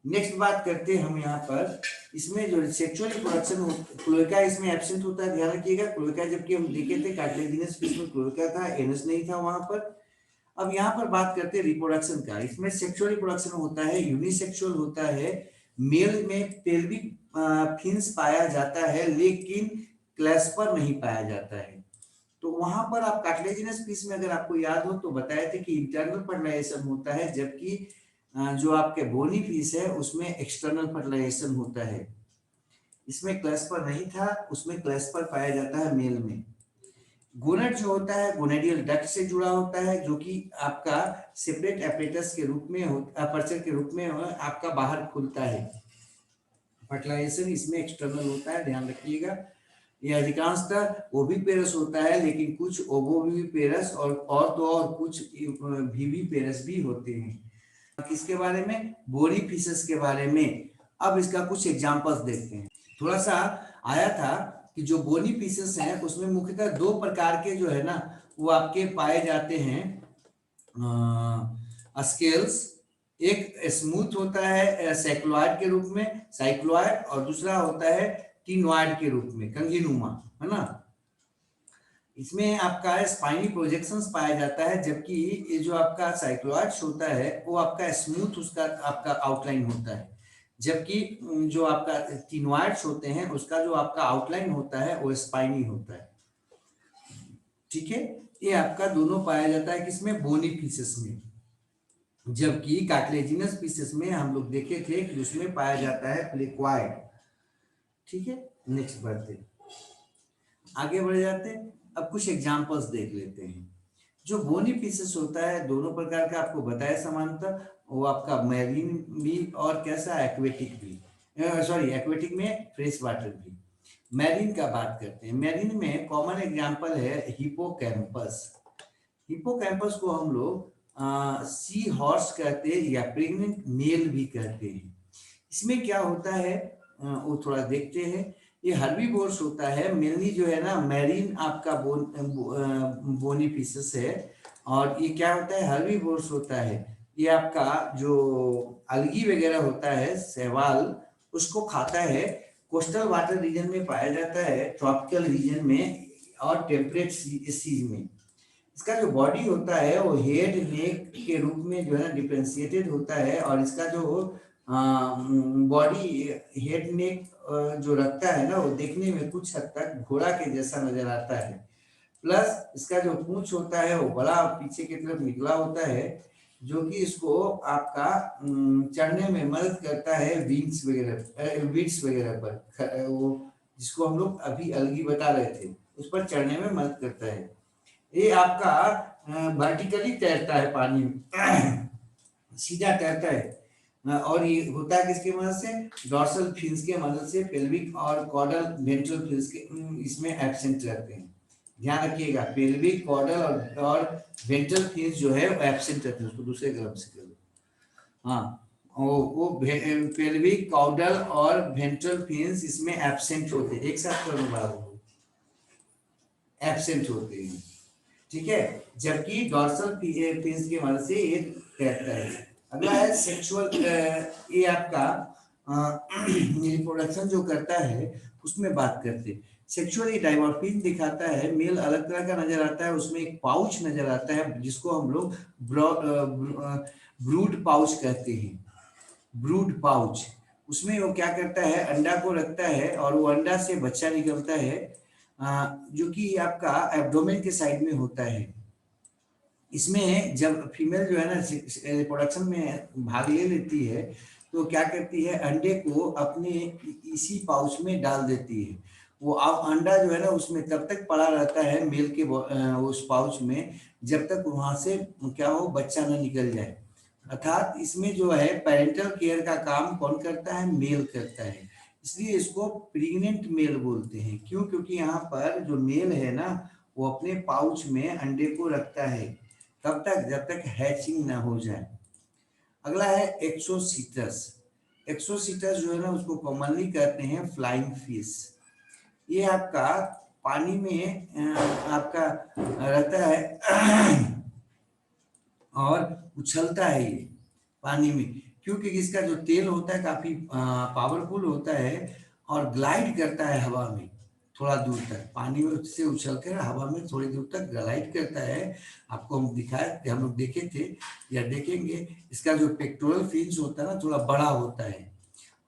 नेक्स्ट बात करते हैं हम यहाँ पर, इसमें जो सेक्सुअल रिप्रोडक्शन क्लोएका इसमें एब्सेंट होता है, ध्यान रखिएगा। क्लोएका जबकि हम देखे थे कार्टिलेजिनस फिश में क्लोएका था, एनस नहीं था वहां पर। अब यहाँ पर बात करते हैं रिप्रोडक्शन का। इसमें सेक्सुअल रिप्रोडक्शन होता है, यूनिसेक्सुअल होता है। मेल में पेल्विक फिन्स पाया जाता है, लेकिन क्लैस्पर नहीं पाया जाता है। तो वहां पर आप कार्टिलेजिनस फिश में अगर आपको याद हो तो बताए थे कि इंटरनल फर्टिलाइजेशन होता है, जबकि जो आपके बोनी फिश है उसमें एक्सटर्नल फर्टिलाइजेशन होता है। इसमें क्लैस्पर नहीं था, उसमें क्लैस्पर पाया जाता है मेल में। गोनेड जो होता है गोनेडियल डक्ट से जुड़ा होता है, जो कि आपका सेपरेट एपरेटस के रूप में अपर्चर के रूप में आपका बाहर खुलता है। फर्टिलाइजेशन इसमें एक्सटर्नल होता है, ध्यान रखिएगा। ये अधिकांशतः ओविपेरस होता है, लेकिन कुछ ओवोविपेरस और तो और कुछ विविपेरस भी होते हैं। किसके बारे में, बोनी फिशेस के बारे में। अब इसका कुछ एग्जांपल्स देखते हैं। थोड़ा सा आया था कि जो बोनी फिशेस हैं उसमें मुख्यतः 2 प्रकार के जो है ना वो आपके पाए जाते हैं स्केल्स। एक स्मूथ होता है साइक्लोइड के रूप में, साइक्लोइड, और दूसरा होता है टिनोइड के रूप में, कंघीनुमा, है ना। इसमें आपका स्पाइनी प्रोजेक्शंस पाया जाता है, जबकि ये जो आपका साइक्लोइड्स होता है वो आपका स्मूथ उसका आपका आउटलाइन होता है, जबकि जो आपका टिनोइड्स होते हैं उसका जो आपका आउटलाइन होता है वो स्पाइनी होता है। ठीक है, ये आपका दोनों पाया जाता है किसमें, बोनी फिशेस में। जबकि कार्टिलेजिनस फिशेस में हम लोग देखे थे कि उसमें पाया जाता है प्लेक्वाइड। ठीक है, नेक्स्ट बढ़ते आगे बढ़ जाते हैं। अब कुछ एग्जांपल्स देख लेते हैं। जो बोनी फिशेस होता है दोनों प्रकार का आपको बताया समानता, वो आपका मैरीन भी और कैसा एक्वेटिक भी। सॉरी एक्वेटिक में फ्रेश वाटर भी। मैरीन का बात करते हैं। मैरीन में कॉमन एग्जांपल है हिपोकैम्पस। हिपोकैम्पस को हम लोग सी हॉर्स कहते हैं या प्रेग्नेंट मेल भी कहते हैं। इसमें क्या होता है वो थोड़ा देखते हैं। ये हर्बीवोर्स होता है, मेनली जो है ना मैरीन आपका बोनी फिशेस है। और ये क्या होता है, हर्बीवोर्स होता है। ये आपका जो अलगी वगैरह होता है, शैवाल, उसको खाता है। कोस्टल वाटर रीजन में पाया जाता है, ट्रॉपिकल रीजन में और टेम्परेट सी में। इसका जो बॉडी होता है वो हेड नेक के रूप में जो है ना डिफरेंशिएटेड होता है। और इसका जो बॉडी हेड नेक जो रखता है ना, वो देखने में कुछ हद तक घोड़ा के जैसा नजर आता है। प्लस इसका जो पूंछ होता है वो बड़ा पीछे की तरफ निकला होता है, जो कि इसको आपका चढ़ने में मदद करता है विंग्स वगैरह विड्स वगैरह पर। वो जिसको हम लोग अभी अलगी बता रहे थे, उस पर चढ़ने में मदद करता है। ये आपका वर्टिकली तैरता है पानी में, सीधा तैरता है। और ये होता है किसकी मदद से, डॉर्सल फिन्स के मदद से। पेल्विक और कॉर्डल वेंट्रल फिन्स के इसमें एब्सेंट रहते हैं। ध्यान रखिएगा, पेल्विक कॉर्डल और वेंट्रल फिन्स जो है वो एब्सेंट रहते हैं। उसको दूसरे कलम से करो। हाँ, वो पेल्विक कॉर्डल और वेंट्रल फिन्स इसमें एब्सेंट होते हैं। एक साथ करो बाबू, एब्सेंट होते हैं, ठीक है। जबकि डॉर्सल फिन्स की मदद से ये तैरता है। अगला है सेक्सुअल। ये आपका रिप्रोडक्शन जो करता है उसमें बात करते हैं। सेक्सुअली डाइमॉर्फिज्म दिखाता है। मेल अलग तरह का नजर आता है, उसमें एक पाउच नजर आता है जिसको हम लोग ब्रूड पाउच कहते हैं। ब्रूड पाउच, उसमें वो क्या करता है, अंडा को रखता है और वो अंडा से बच्चा निकलता है, जो कि आपका एब्डोमेन के साइड में होता है। इसमें जब फीमेल जो है ना रिप्रोडक्शन में भाग ले लेती है, तो क्या करती है, अंडे को अपने इसी पाउच में डाल देती है। वो अब अंडा जो है ना उसमें तब तक पड़ा रहता है मेल के उस पाउच में, जब तक वहां से क्या हो, बच्चा ना निकल जाए। अर्थात इसमें जो है पेरेंटल केयर का काम कौन करता है, मेल करता है। इसलिए इसको प्रेग्नेंट मेल बोलते हैं। क्यों? क्योंकि यहाँ पर जो मेल है ना, वो अपने पाउच में अंडे को रखता है तब तक जब तक हैचिंग ना हो जाए। अगला है एक्सोसीटस। एक्सोसीटस जो है ना उसको कॉमनली कहते हैं फ्लाइंग फिश। ये आपका पानी में आपका रहता है और उछलता है ये पानी में, क्योंकि इसका जो तेल होता है काफी पावरफुल होता है और ग्लाइड करता है हवा में थोड़ा दूर तक। पानी में से उछलकर हवा में थोड़ी दूर तक ग्लाइड करता है। आपको हम दिखाए, हम लोग देखे थे या देखेंगे। इसका जो पेक्टोरल फिन्स होता है ना थोड़ा बड़ा होता है,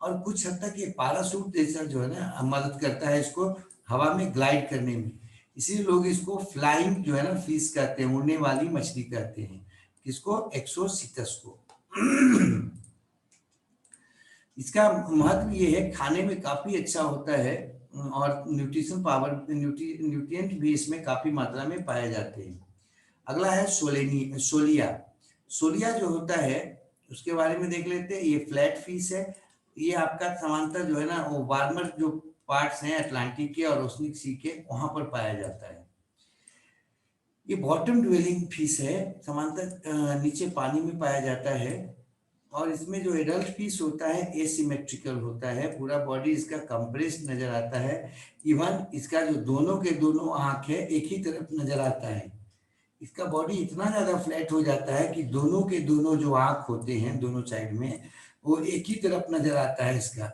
और कुछ हद तक ये पैराशूट जैसा जो है ना मदद करता है इसको हवा में ग्लाइड करने में। इसीलिए लोग इसको फ्लाइंग जो है ना फिश कहते हैं, उड़ने वाली मछली कहते हैं। किसको? एक्सोसिटस को। इसका महत्व ये है, खाने में काफी अच्छा होता है और न्यूट्रिशन पावर न्यूट्रिएंट भी इसमें काफी मात्रा में पाए जाते हैं। अगला है सोलिया। सोलिया जो होता है उसके बारे में देख लेते हैं। ये फ्लैट फिश है। ये आपका समांतर जो है ना वो वार्मर जो पार्ट्स हैं अटलांटिक के और ओशनिक सी के, वहां पर पाया जाता है। ये बॉटम ड्वेलिंग फिश है, समांतर नीचे पानी में पाया जाता है। और इसमें जो एडल्ट फिश होता है एसिमेट्रिकल होता है, पूरा बॉडी इसका कंप्रेस्ड नजर आता है। इवन इसका जो दोनों के दोनों आंख है एक ही तरफ नजर आता है। इसका बॉडी इतना ज्यादा फ्लैट हो जाता है कि दोनों के दोनों जो आंख होते हैं दोनों साइड में, वो एक ही तरफ नजर आता है इसका।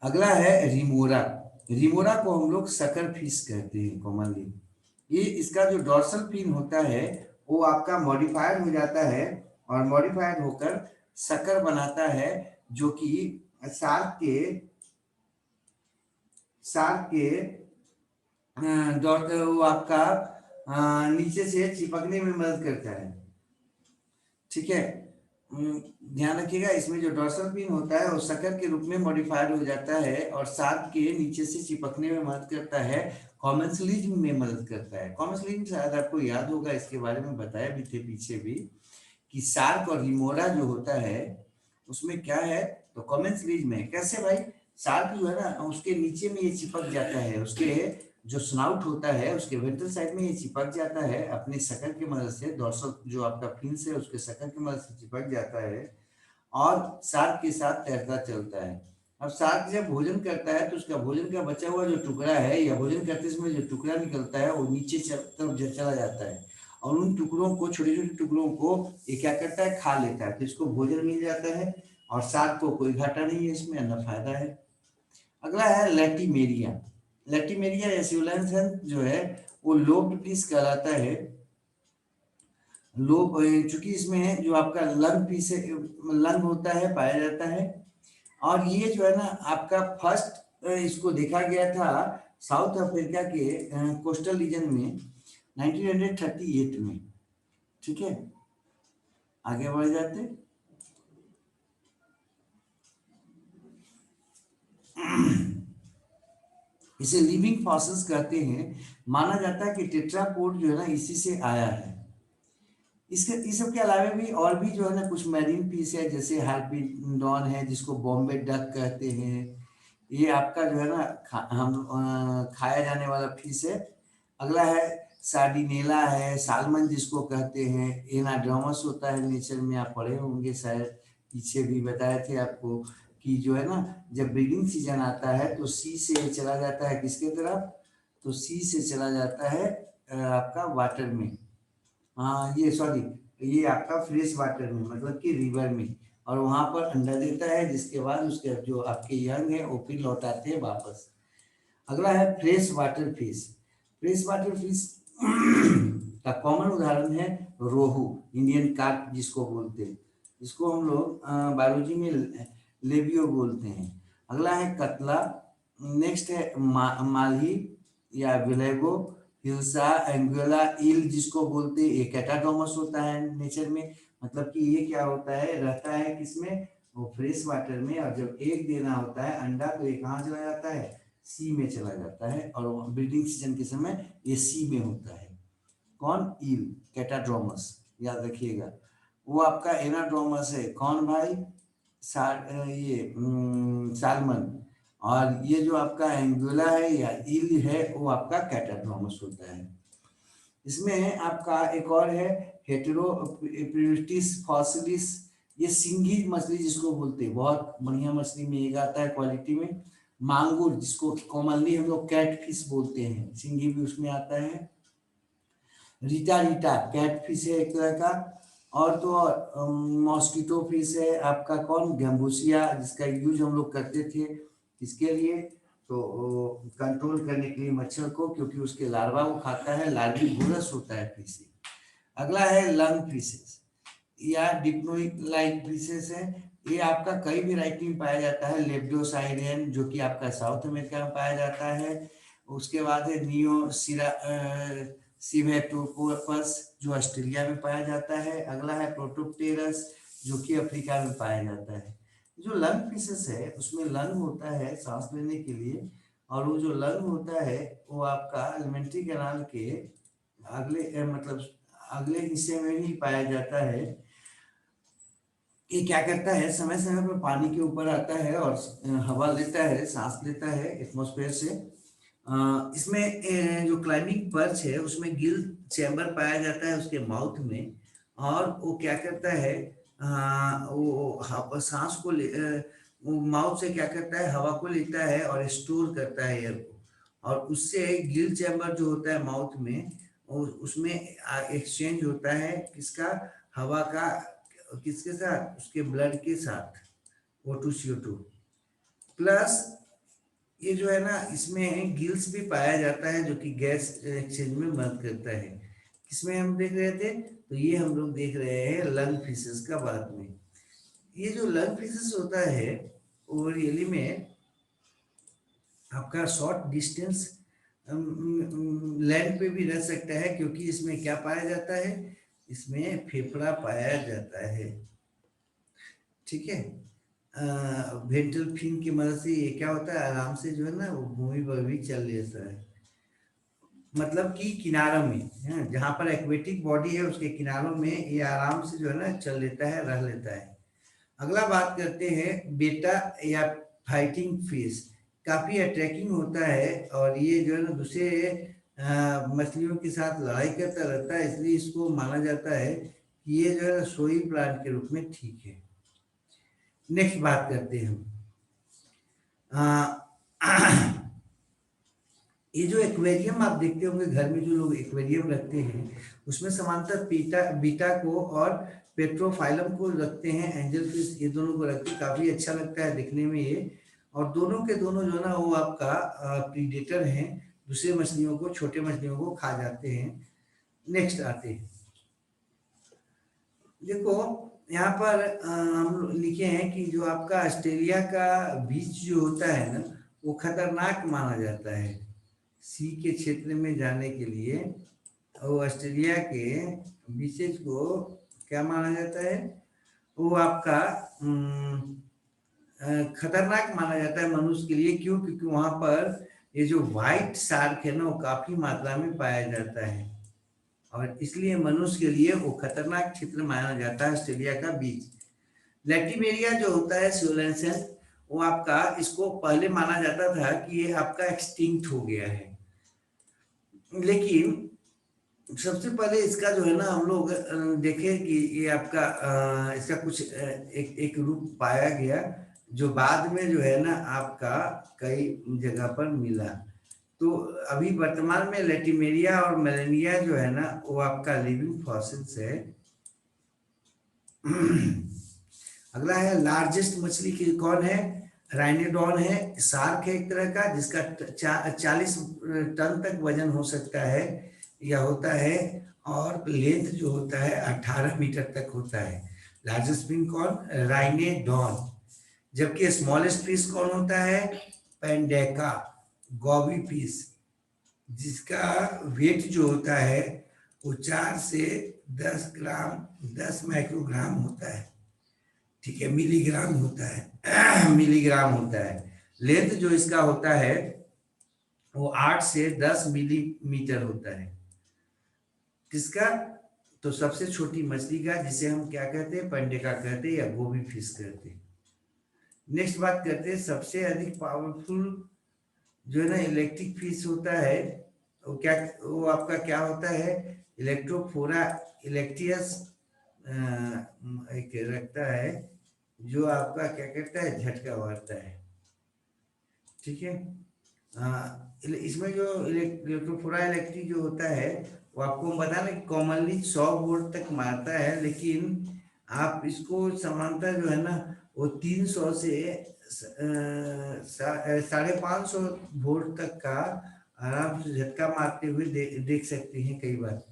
अगला है रिमोरा। रिमोरा को हम लोग सकर फिश कहते हैं कॉमनली। ये इसका जो डॉर्सल फिन होता है वो आपका मॉडिफाइड हो जाता है और मॉडिफाइड होकर सकर बनाता है, जो कि शार्क के वो आपका नीचे से चिपकने में मदद करता है। ठीक है, ध्यान रखिएगा, इसमें जो डॉर्सल फिन होता है वो सकर के रूप में मॉडिफाइड हो जाता है और शार्क के नीचे से चिपकने में मदद करता है। कॉमेंसलिज्म में मदद करता है। कॉमेंसलिज्म शायद आपको याद होगा, इसके बारे में बताया भी थे पीछे भी, कि शार्क और रिमोरा जो होता है उसमें क्या है, तो कॉमन सीरीज में कैसे भाई, शार्क जो है ना उसके नीचे में ये चिपक जाता है, उसके जो स्नाउट होता है उसके वेंट्रल साइड में ये चिपक जाता है अपनी शकल की मदद से, डोर्सल जो आपका फिन्स है उसके शकल की मदद से चिपक जाता है और शार्क के साथ तैरता चलता है। अब शार्क जब भोजन करता है तो उसका भोजन का बचा हुआ जो टुकड़ा है या भोजन करते समय जो टुकड़ा निकलता है वो नीचे तरफ चला जाता है और उन टुकड़ों को, छोटे छोटे टुकड़ों को ये क्या करता है, खा लेता है, तो इसको भोजन मिल जाता है और शार्क को कोई घाटा नहीं है इसमें, न फायदा है। अगला है लैटिमेरिया। लैटिमेरिया एसिउलेंस जो है वो लोब्ड फिश कहलाता है। लोब, चूंकि इसमें जो आपका लंग फिश है, लंग होता है, पाया जाता है और ये जो है ना आपका फर्स्ट इसको देखा गया था साउथ अफ्रीका के कोस्टल रीजन में 1938 में। ठीक है, आगे बढ़ जाते। इसे लिविंग फॉसिल्स कहते हैं। माना जाता है कि टेट्रापोड जो है ना इसी से आया है। इसके इस सब के अलावा भी और भी जो है ना कुछ मैरीन फिश है, जैसे हार्पिडॉन है जिसको बॉम्बे डक कहते हैं। ये आपका जो है ना खाया जाने वाला फिश है। अगला है सार्डिनेला है, सालमन जिसको कहते हैं, एनाड्रोमस होता है नेचर में, आप पढ़े होंगे शायद, पीछे भी बताए थे आपको कि जो है ना जब ब्रीडिंग सीजन आता है तो सी से चला जाता है किसके तरफ, तो सी से चला जाता है आपका वाटर में, हाँ ये सॉरी, ये आपका फ्रेश वाटर में मतलब कि रिवर में, और वहां पर अंडा देता है जिसके बाद उसके जो आपके यंग है वो फिर लौट आते हैं वापस। अगला है fresh water fish. Fresh water fish का कॉमन उदाहरण है रोहू, इंडियन कार्प जिसको बोलते हैं, जिसको हम लोग बायोलॉजी में लेबियो बोलते हैं। अगला है कतला। नेक्स्ट है मालही या विलेगो, हिल्सा, एंगुला ईल जिसको बोलते हैं, ये कैटाडोमस होता है नेचर में, मतलब कि ये क्या होता है, रहता है किसमें, वो फ्रेश वाटर में, और जब एक देना होता है अंडा तो ये कहाँ चला जाता है, सी में चला जाता है, और ब्रीडिंग सीजन के समय ये सी में होता है। कौन, ईल, कैटाड्रोमस, याद रखिएगा। वो आपका एनाड्रोमस है कौन भाई, सालमन, और ये जो आपका एंगुला है या ईल है वो आपका कैटाड्रोमस होता है। इसमें आपका एक और है हेटेरोप्यूटिस फॉसिलिस, ये सिंगी मछली जिसको बोलते हैं, बहुत बढ़िया मछली में एक आता है क्वालिटी में। मांगुर जिसको कॉमनली हम लोग कैट फिश बोलते हैं, सिंगी भी उसमें आता है। रीटा रीटा कैट फिश है एक तरह का। और तो और मॉस्किटो फिश है आपका कौन, गैम्बूसिया, जिसका यूज हम लोग करते थे इसके लिए, तो कंट्रोल करने के लिए मच्छर को, क्योंकि उसके लार्वा वो खाता है, लार्वी बोरस होता है फिश। अगला है लंग फिशेस या डिप्लोइड लाइक फिशेस है। ये आपका कई वेराइटी में पाया जाता है, लेप्डोसाइरियन जो कि आपका साउथ अमेरिका में पाया जाता है। उसके बाद है नियो सिरा सिवेटोपोपस जो ऑस्ट्रेलिया में पाया जाता है। अगला है प्रोटोप्टेरस जो कि अफ्रीका में पाया जाता है। जो लंग फिशेस है उसमें लंग होता है सांस लेने के लिए, और वो जो लंग होता है वो आपका एलिमेंट्री कैनाल के अगले मतलब अगले हिस्से में ही पाया जाता है। ये क्या करता है, समय समय पर पानी के ऊपर आता है और हवा लेता है, सांस लेता है एटमॉस्फेयर से। इसमें जो क्लाइंबिंग पर्च है उसमें गिल चैम्बर पाया जाता है उसके माउथ में, और वो क्या करता है, वो सांस को वो माउथ से क्या करता है, हवा को लेता है और स्टोर करता है एयर को, और उससे गिल चैम्बर जो होता है माउथ में, उसमें एक्सचेंज होता है किसका, हवा का, किसके साथ, उसके ब्लड के साथ, O2CO2 प्लस। ये जो है ना इसमें गिल्स भी पाया जाता है जो कि गैस एक्सचेंज में मदद करता है। किसमें हम देख रहे थे, तो ये हम लोग देख रहे हैं लंग फिशेस का बाद में। ये जो लंग फिशेस होता है वो रियली में आपका शॉर्ट डिस्टेंस लैंड पे भी रह सकता है, क्योंकि इसमें क्या पाया जाता है, इसमें फेफड़ा पाया जाता है। ठीक है, वेंट्रल फिन की मदद से ये क्या होता है, आराम से जो है ना वो भूमि पर भी चल लेता है, मतलब कि किनारों में, जहां पर एक्वेटिक बॉडी है उसके किनारों में ये आराम से जो है ना चल लेता है, रह लेता है। अगला बात करते हैं बेटा या फाइटिंग फिश। काफी अट्रैक्टिंग होता है और ये जो है ना दूसरे मछलियों के साथ लड़ाई करता रहता है, इसलिए इसको माना जाता है कि ये जो है सोई प्लांट के रूप में ठीक है। नेक्स्ट बात करते हैं हम ये जो एक्वेरियम आप देखते होंगे घर में, जो लोग एक्वेरियम रखते हैं उसमें समांतर बीटा को और पेट्रोफाइलम को रखते हैं, एंजल फिश ये दोनों को रखते हैं। काफी अच्छा लगता है दिखने में ये, और दोनों के दोनों जो ना वो आपका प्रीडेटर हैं, दूसरे मछलियों को, छोटे मछलियों को खा जाते हैं। नेक्स्ट आते हैं, देखो यहाँ पर हम लिखे हैं कि जो आपका ऑस्ट्रेलिया का बीच जो होता है ना वो खतरनाक माना जाता है सी के क्षेत्र में जाने के लिए। और ऑस्ट्रेलिया के बीचेज को क्या माना जाता है, वो आपका खतरनाक माना जाता है मनुष्य के लिए। क्यों? क्योंकि वहां पर ये जो व्हाइट शार्क है ना वो काफी मात्रा में पाया जाता है और इसलिए मनुष्य के लिए वो खतरनाक क्षेत्र माना जाता है ऑस्ट्रेलिया का बीच। लैटिमेरिया जो होता है सियोलेंसेस, वो आपका, इसको पहले माना जाता था कि ये आपका एक्सटिंक्ट हो गया है, लेकिन सबसे पहले इसका जो है ना हम लोग देखे कि ये आपका इसका कुछ एक रूप पाया गया जो बाद में जो है ना आपका कई जगह पर मिला। तो अभी वर्तमान में लैटिमेरिया और मेलेनिया जो है ना वो आपका लिविंग फॉसिल्स है। अगला है लार्जेस्ट मछली की कौन है, राइनोडॉन है, शार्क है एक तरह का जिसका 40 टन तक वजन हो सकता है या होता है, और लेंथ जो होता है 18 मीटर तक होता है। लार्जेस्ट फिश कौन, राइनोडॉन। जबकि स्मॉलेस्ट फिश कौन होता है, पेंडेका गॉबी फिश, जिसका वेट जो होता है वो 4 से 10 ग्राम 10 माइक्रोग्राम होता है, ठीक है, मिलीग्राम होता है मिलीग्राम होता है। लेंथ जो इसका होता है वो 8 से 10 मिलीमीटर होता है। किसका? तो सबसे छोटी मछली का, जिसे हम क्या कहते हैं, पेंडेका कहते हैं या गोबी फिश कहते हैं। नेक्स्ट बात करते हैं सबसे अधिक पावरफुल जो है ना इलेक्ट्रिक फिश होता है, वो क्या, वो आपका क्या होता है, इलेक्ट्रोफोरा इलेक्ट्रियस एक रखता है जो आपका क्या करता है, झटका मारता है, ठीक है। इसमें जो इलेक्ट्रोफोरा इलेक्ट्रिक जो होता है वो आपको हम बता दें कॉमनली 100 वोल्ट तक मारता है, लेकिन आप इसको समांतर जो है ना वो 300 से 550 वोल्ट तक का आराम से झटका मारते हुए देख सकते हैं कई बार।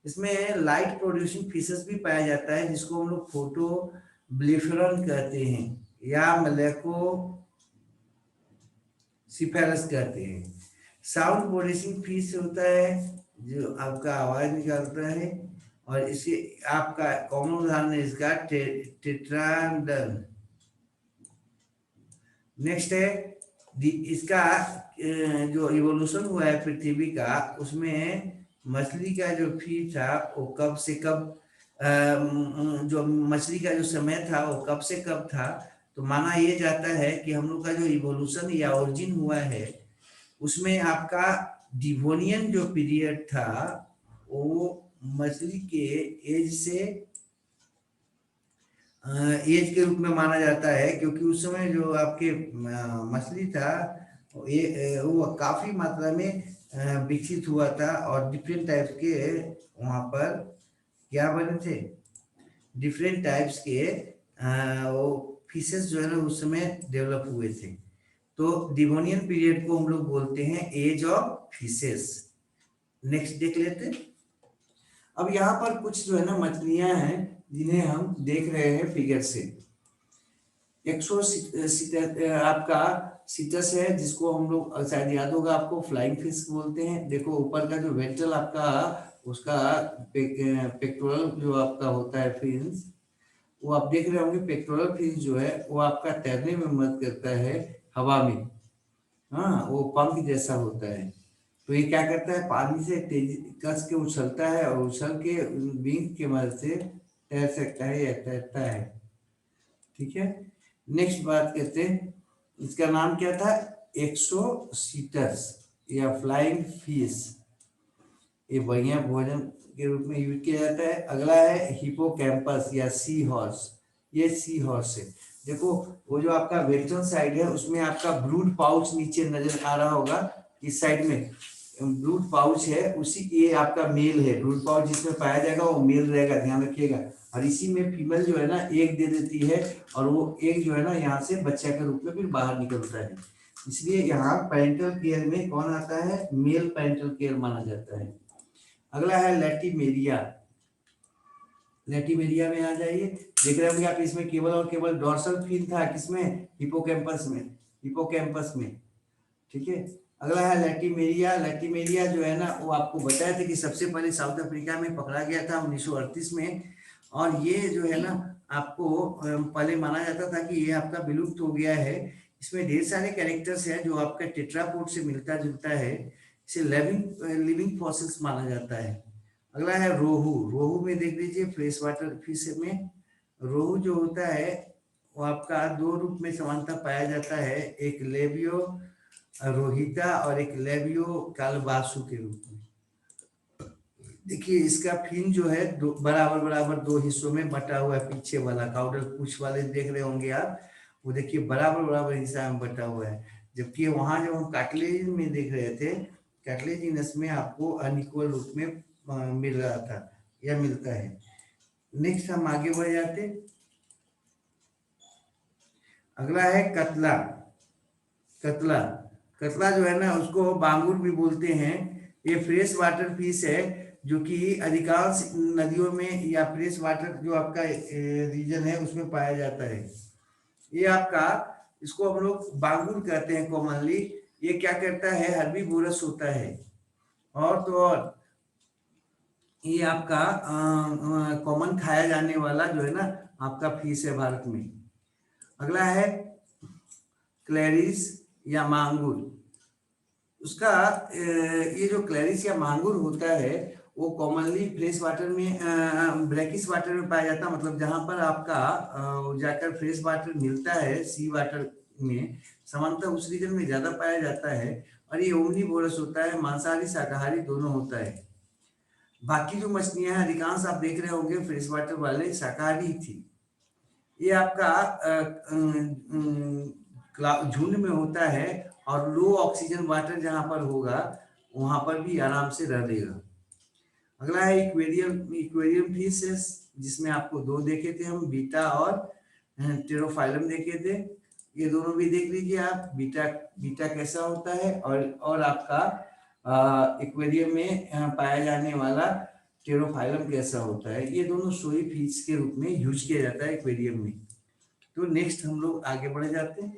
इसमें लाइट प्रोड्यूसिंग फिशेस भी पाया जाता है जिसको हम लोग फोटो ब्लिफरन कहते हैं या मलेको सिफेरस कहते हैं। साउंड प्रोड्यूसिंग फिश होता है जो आपका आवाज निकालता है, और इसे आपका कॉमन उदाहरण है इसका टेट्राडन। नेक्स्ट है इसका जो इवोल्यूशन हुआ है पृथ्वी का, उसमें मछली का जो फीड था वो कब से कब जो मछली का जो समय था वो कब से कब था, तो माना ये जाता है कि हम लोग का जो इवोल्यूशन या ओरिजिन हुआ है उसमें आपका डिवोनियन जो पीरियड था वो मछली के एज से एज के रूप में माना जाता है, क्योंकि उस समय जो आपके मछली था वो काफी मात्रा में विकसित हुआ था और डिफरेंट टाइप्स के वहां पर क्या बने थे, डिफरेंट टाइप्स के वो फिशेस जो है ना उस समय डेवलप हुए थे। तो डिवोनियन पीरियड को हम लोग बोलते हैं एज ऑफ फिशेस। नेक्स्ट देख लेते हैं। अब यहाँ पर कुछ जो है ना मछलियां हैं जिन्हें हम देख रहे हैं फिगर से। आपका सिटस है जिसको हम लोग शायद याद होगा आपको, फ्लाइंग फिश बोलते हैं। देखो ऊपर का जो वेंट्रल आपका उसका पेक्टोरल जो आपका होता है फिन्स, वो आप देख रहे होंगे। पेक्टोरल फिश जो है वो आपका तैरने में मदद करता है हवा में, हाँ वो पंख जैसा होता है। तो ये क्या करता है, पानी से तेजी कस के उछलता है और उछल के विंग की मदद से तैर सकता है या तैरता है। ठीक है। नेक्स्ट बात करते हैं, इसका नाम क्या था, एक्सोसीटस या फ्लाइंग फिश, ये बढ़िया भोजन के रूप में यूज किया जाता है। अगला है हिपोकैम्पस या सी हॉर्स, ये सी हॉर्स है। देखो वो जो आपका वेंट्रल साइड है उसमें आपका ब्रूड पाउच नीचे नजर आ रहा होगा, इस साइड में ब्रूड पाउच है, उसी ये आपका मेल है। ब्रूड पाउच जिसमें पाया जाएगा वो मेल रहेगा, ध्यान रखिएगा। और इसी में फीमेल जो है ना एग दे देती है, और वो एग जो है ना यहाँ से बच्चा के रूप में फिर बाहर निकलता है। इसलिए यहाँ पेरेंटल केयर में कौन आता है, मेल पेरेंटल केयर माना जाता है। अगला है लैटिमेरिया। लैटिमेरिया में आ जाइए, देख रहे होंगे आप इसमें केवल और केवल डोर्सल फिन था, किसमें, हिपोकैम्पस में, हिपोकैम्पस में। ठीक है। अगला है लैटिमेरिया। लैटिमेरिया जो है ना वो आपको बताया था कि सबसे पहले साउथ अफ्रीका में पकड़ा गया था 1938 में, और ये जो है ना आपको पहले माना जाता था कि ये आपका विलुप्त हो गया है। इसमें ढेर सारे कैरेक्टर्स हैं जो आपका टेट्रापोड से मिलता जुलता है, इसे लिविंग फॉसिल्स माना जाता है। अगला है रोहू। रोहू में देख लीजिए फ्रेश वाटर फिश में रोहू जो होता है वो आपका दो रूप में समानता पाया जाता है, एक लेबियो रोहिता और एक लेबियो कालबासु के रूप में। देखिए इसका फिन जो है बराबर बराबर दो हिस्सों में बटा हुआ है, पीछे वाला काउडल पूछ वाले देख रहे होंगे आप, वो देखिए बराबर बराबर हिस्सा में बटा हुआ है। जबकि वहां जो हम कार्टिलेज में देख रहे थे, कार्टिलेजिनस में आपको अनइक्वल रूप में मिल रहा था या मिलता है। नेक्स्ट हम आगे बढ़ जाते, अगला है कतला। कतला, कतला जो है ना उसको बांगुर भी बोलते हैं। ये फ्रेश वाटर फिश है जो कि अधिकांश नदियों में या फ्रेश वाटर जो आपका रीजन है उसमें पाया जाता है। ये आपका, इसको हम लोग बांगुर कहते हैं कॉमनली। ये क्या करता है, हर्बीवोरस होता है, और तो और ये आपका कॉमन खाया जाने वाला जो है ना आपका फिश है भारत में। अगला है क्लैरिस या मांगुर। उसका ये जो क्लैरिस या मांगुर होता है वो कॉमनली फ्रेश वाटर में, ब्रैकिश वाटर में पाया जाता है, मतलब जहां पर आपका जाकर फ्रेश वाटर मिलता है सी वाटर में, सामान्यतः उस रीजन में ज्यादा पाया जाता है। और ये ओमनीवोरस होता है, मांसाहारी शाकाहारी दोनों होता है। बाकी जो मछलियां हैं अधिकांश आप देख रहे होंगे फ्रेश वाटर वाले शाकाहारी थी। ये आपका झुंड में होता है, और लो ऑक्सीजन वाटर जहां पर होगा वहां पर भी आराम से रह लेगा। अगला है इक्वेरियम। इक्वेरियम फिशेस जिसमें आपको दो देखे थे हम, बीटा और टेरोफाइलम देखे थे, ये दोनों भी देख लीजिए आप, बीटा बीटा कैसा होता है, और आपका एक्वेरियम में पाया जाने वाला टेरोफाइलम कैसा होता है। ये दोनों सोई फिश के रूप में यूज किया जाता है एक्वेरियम में। तो नेक्स्ट हम लोग आगे बढ़ जाते हैं।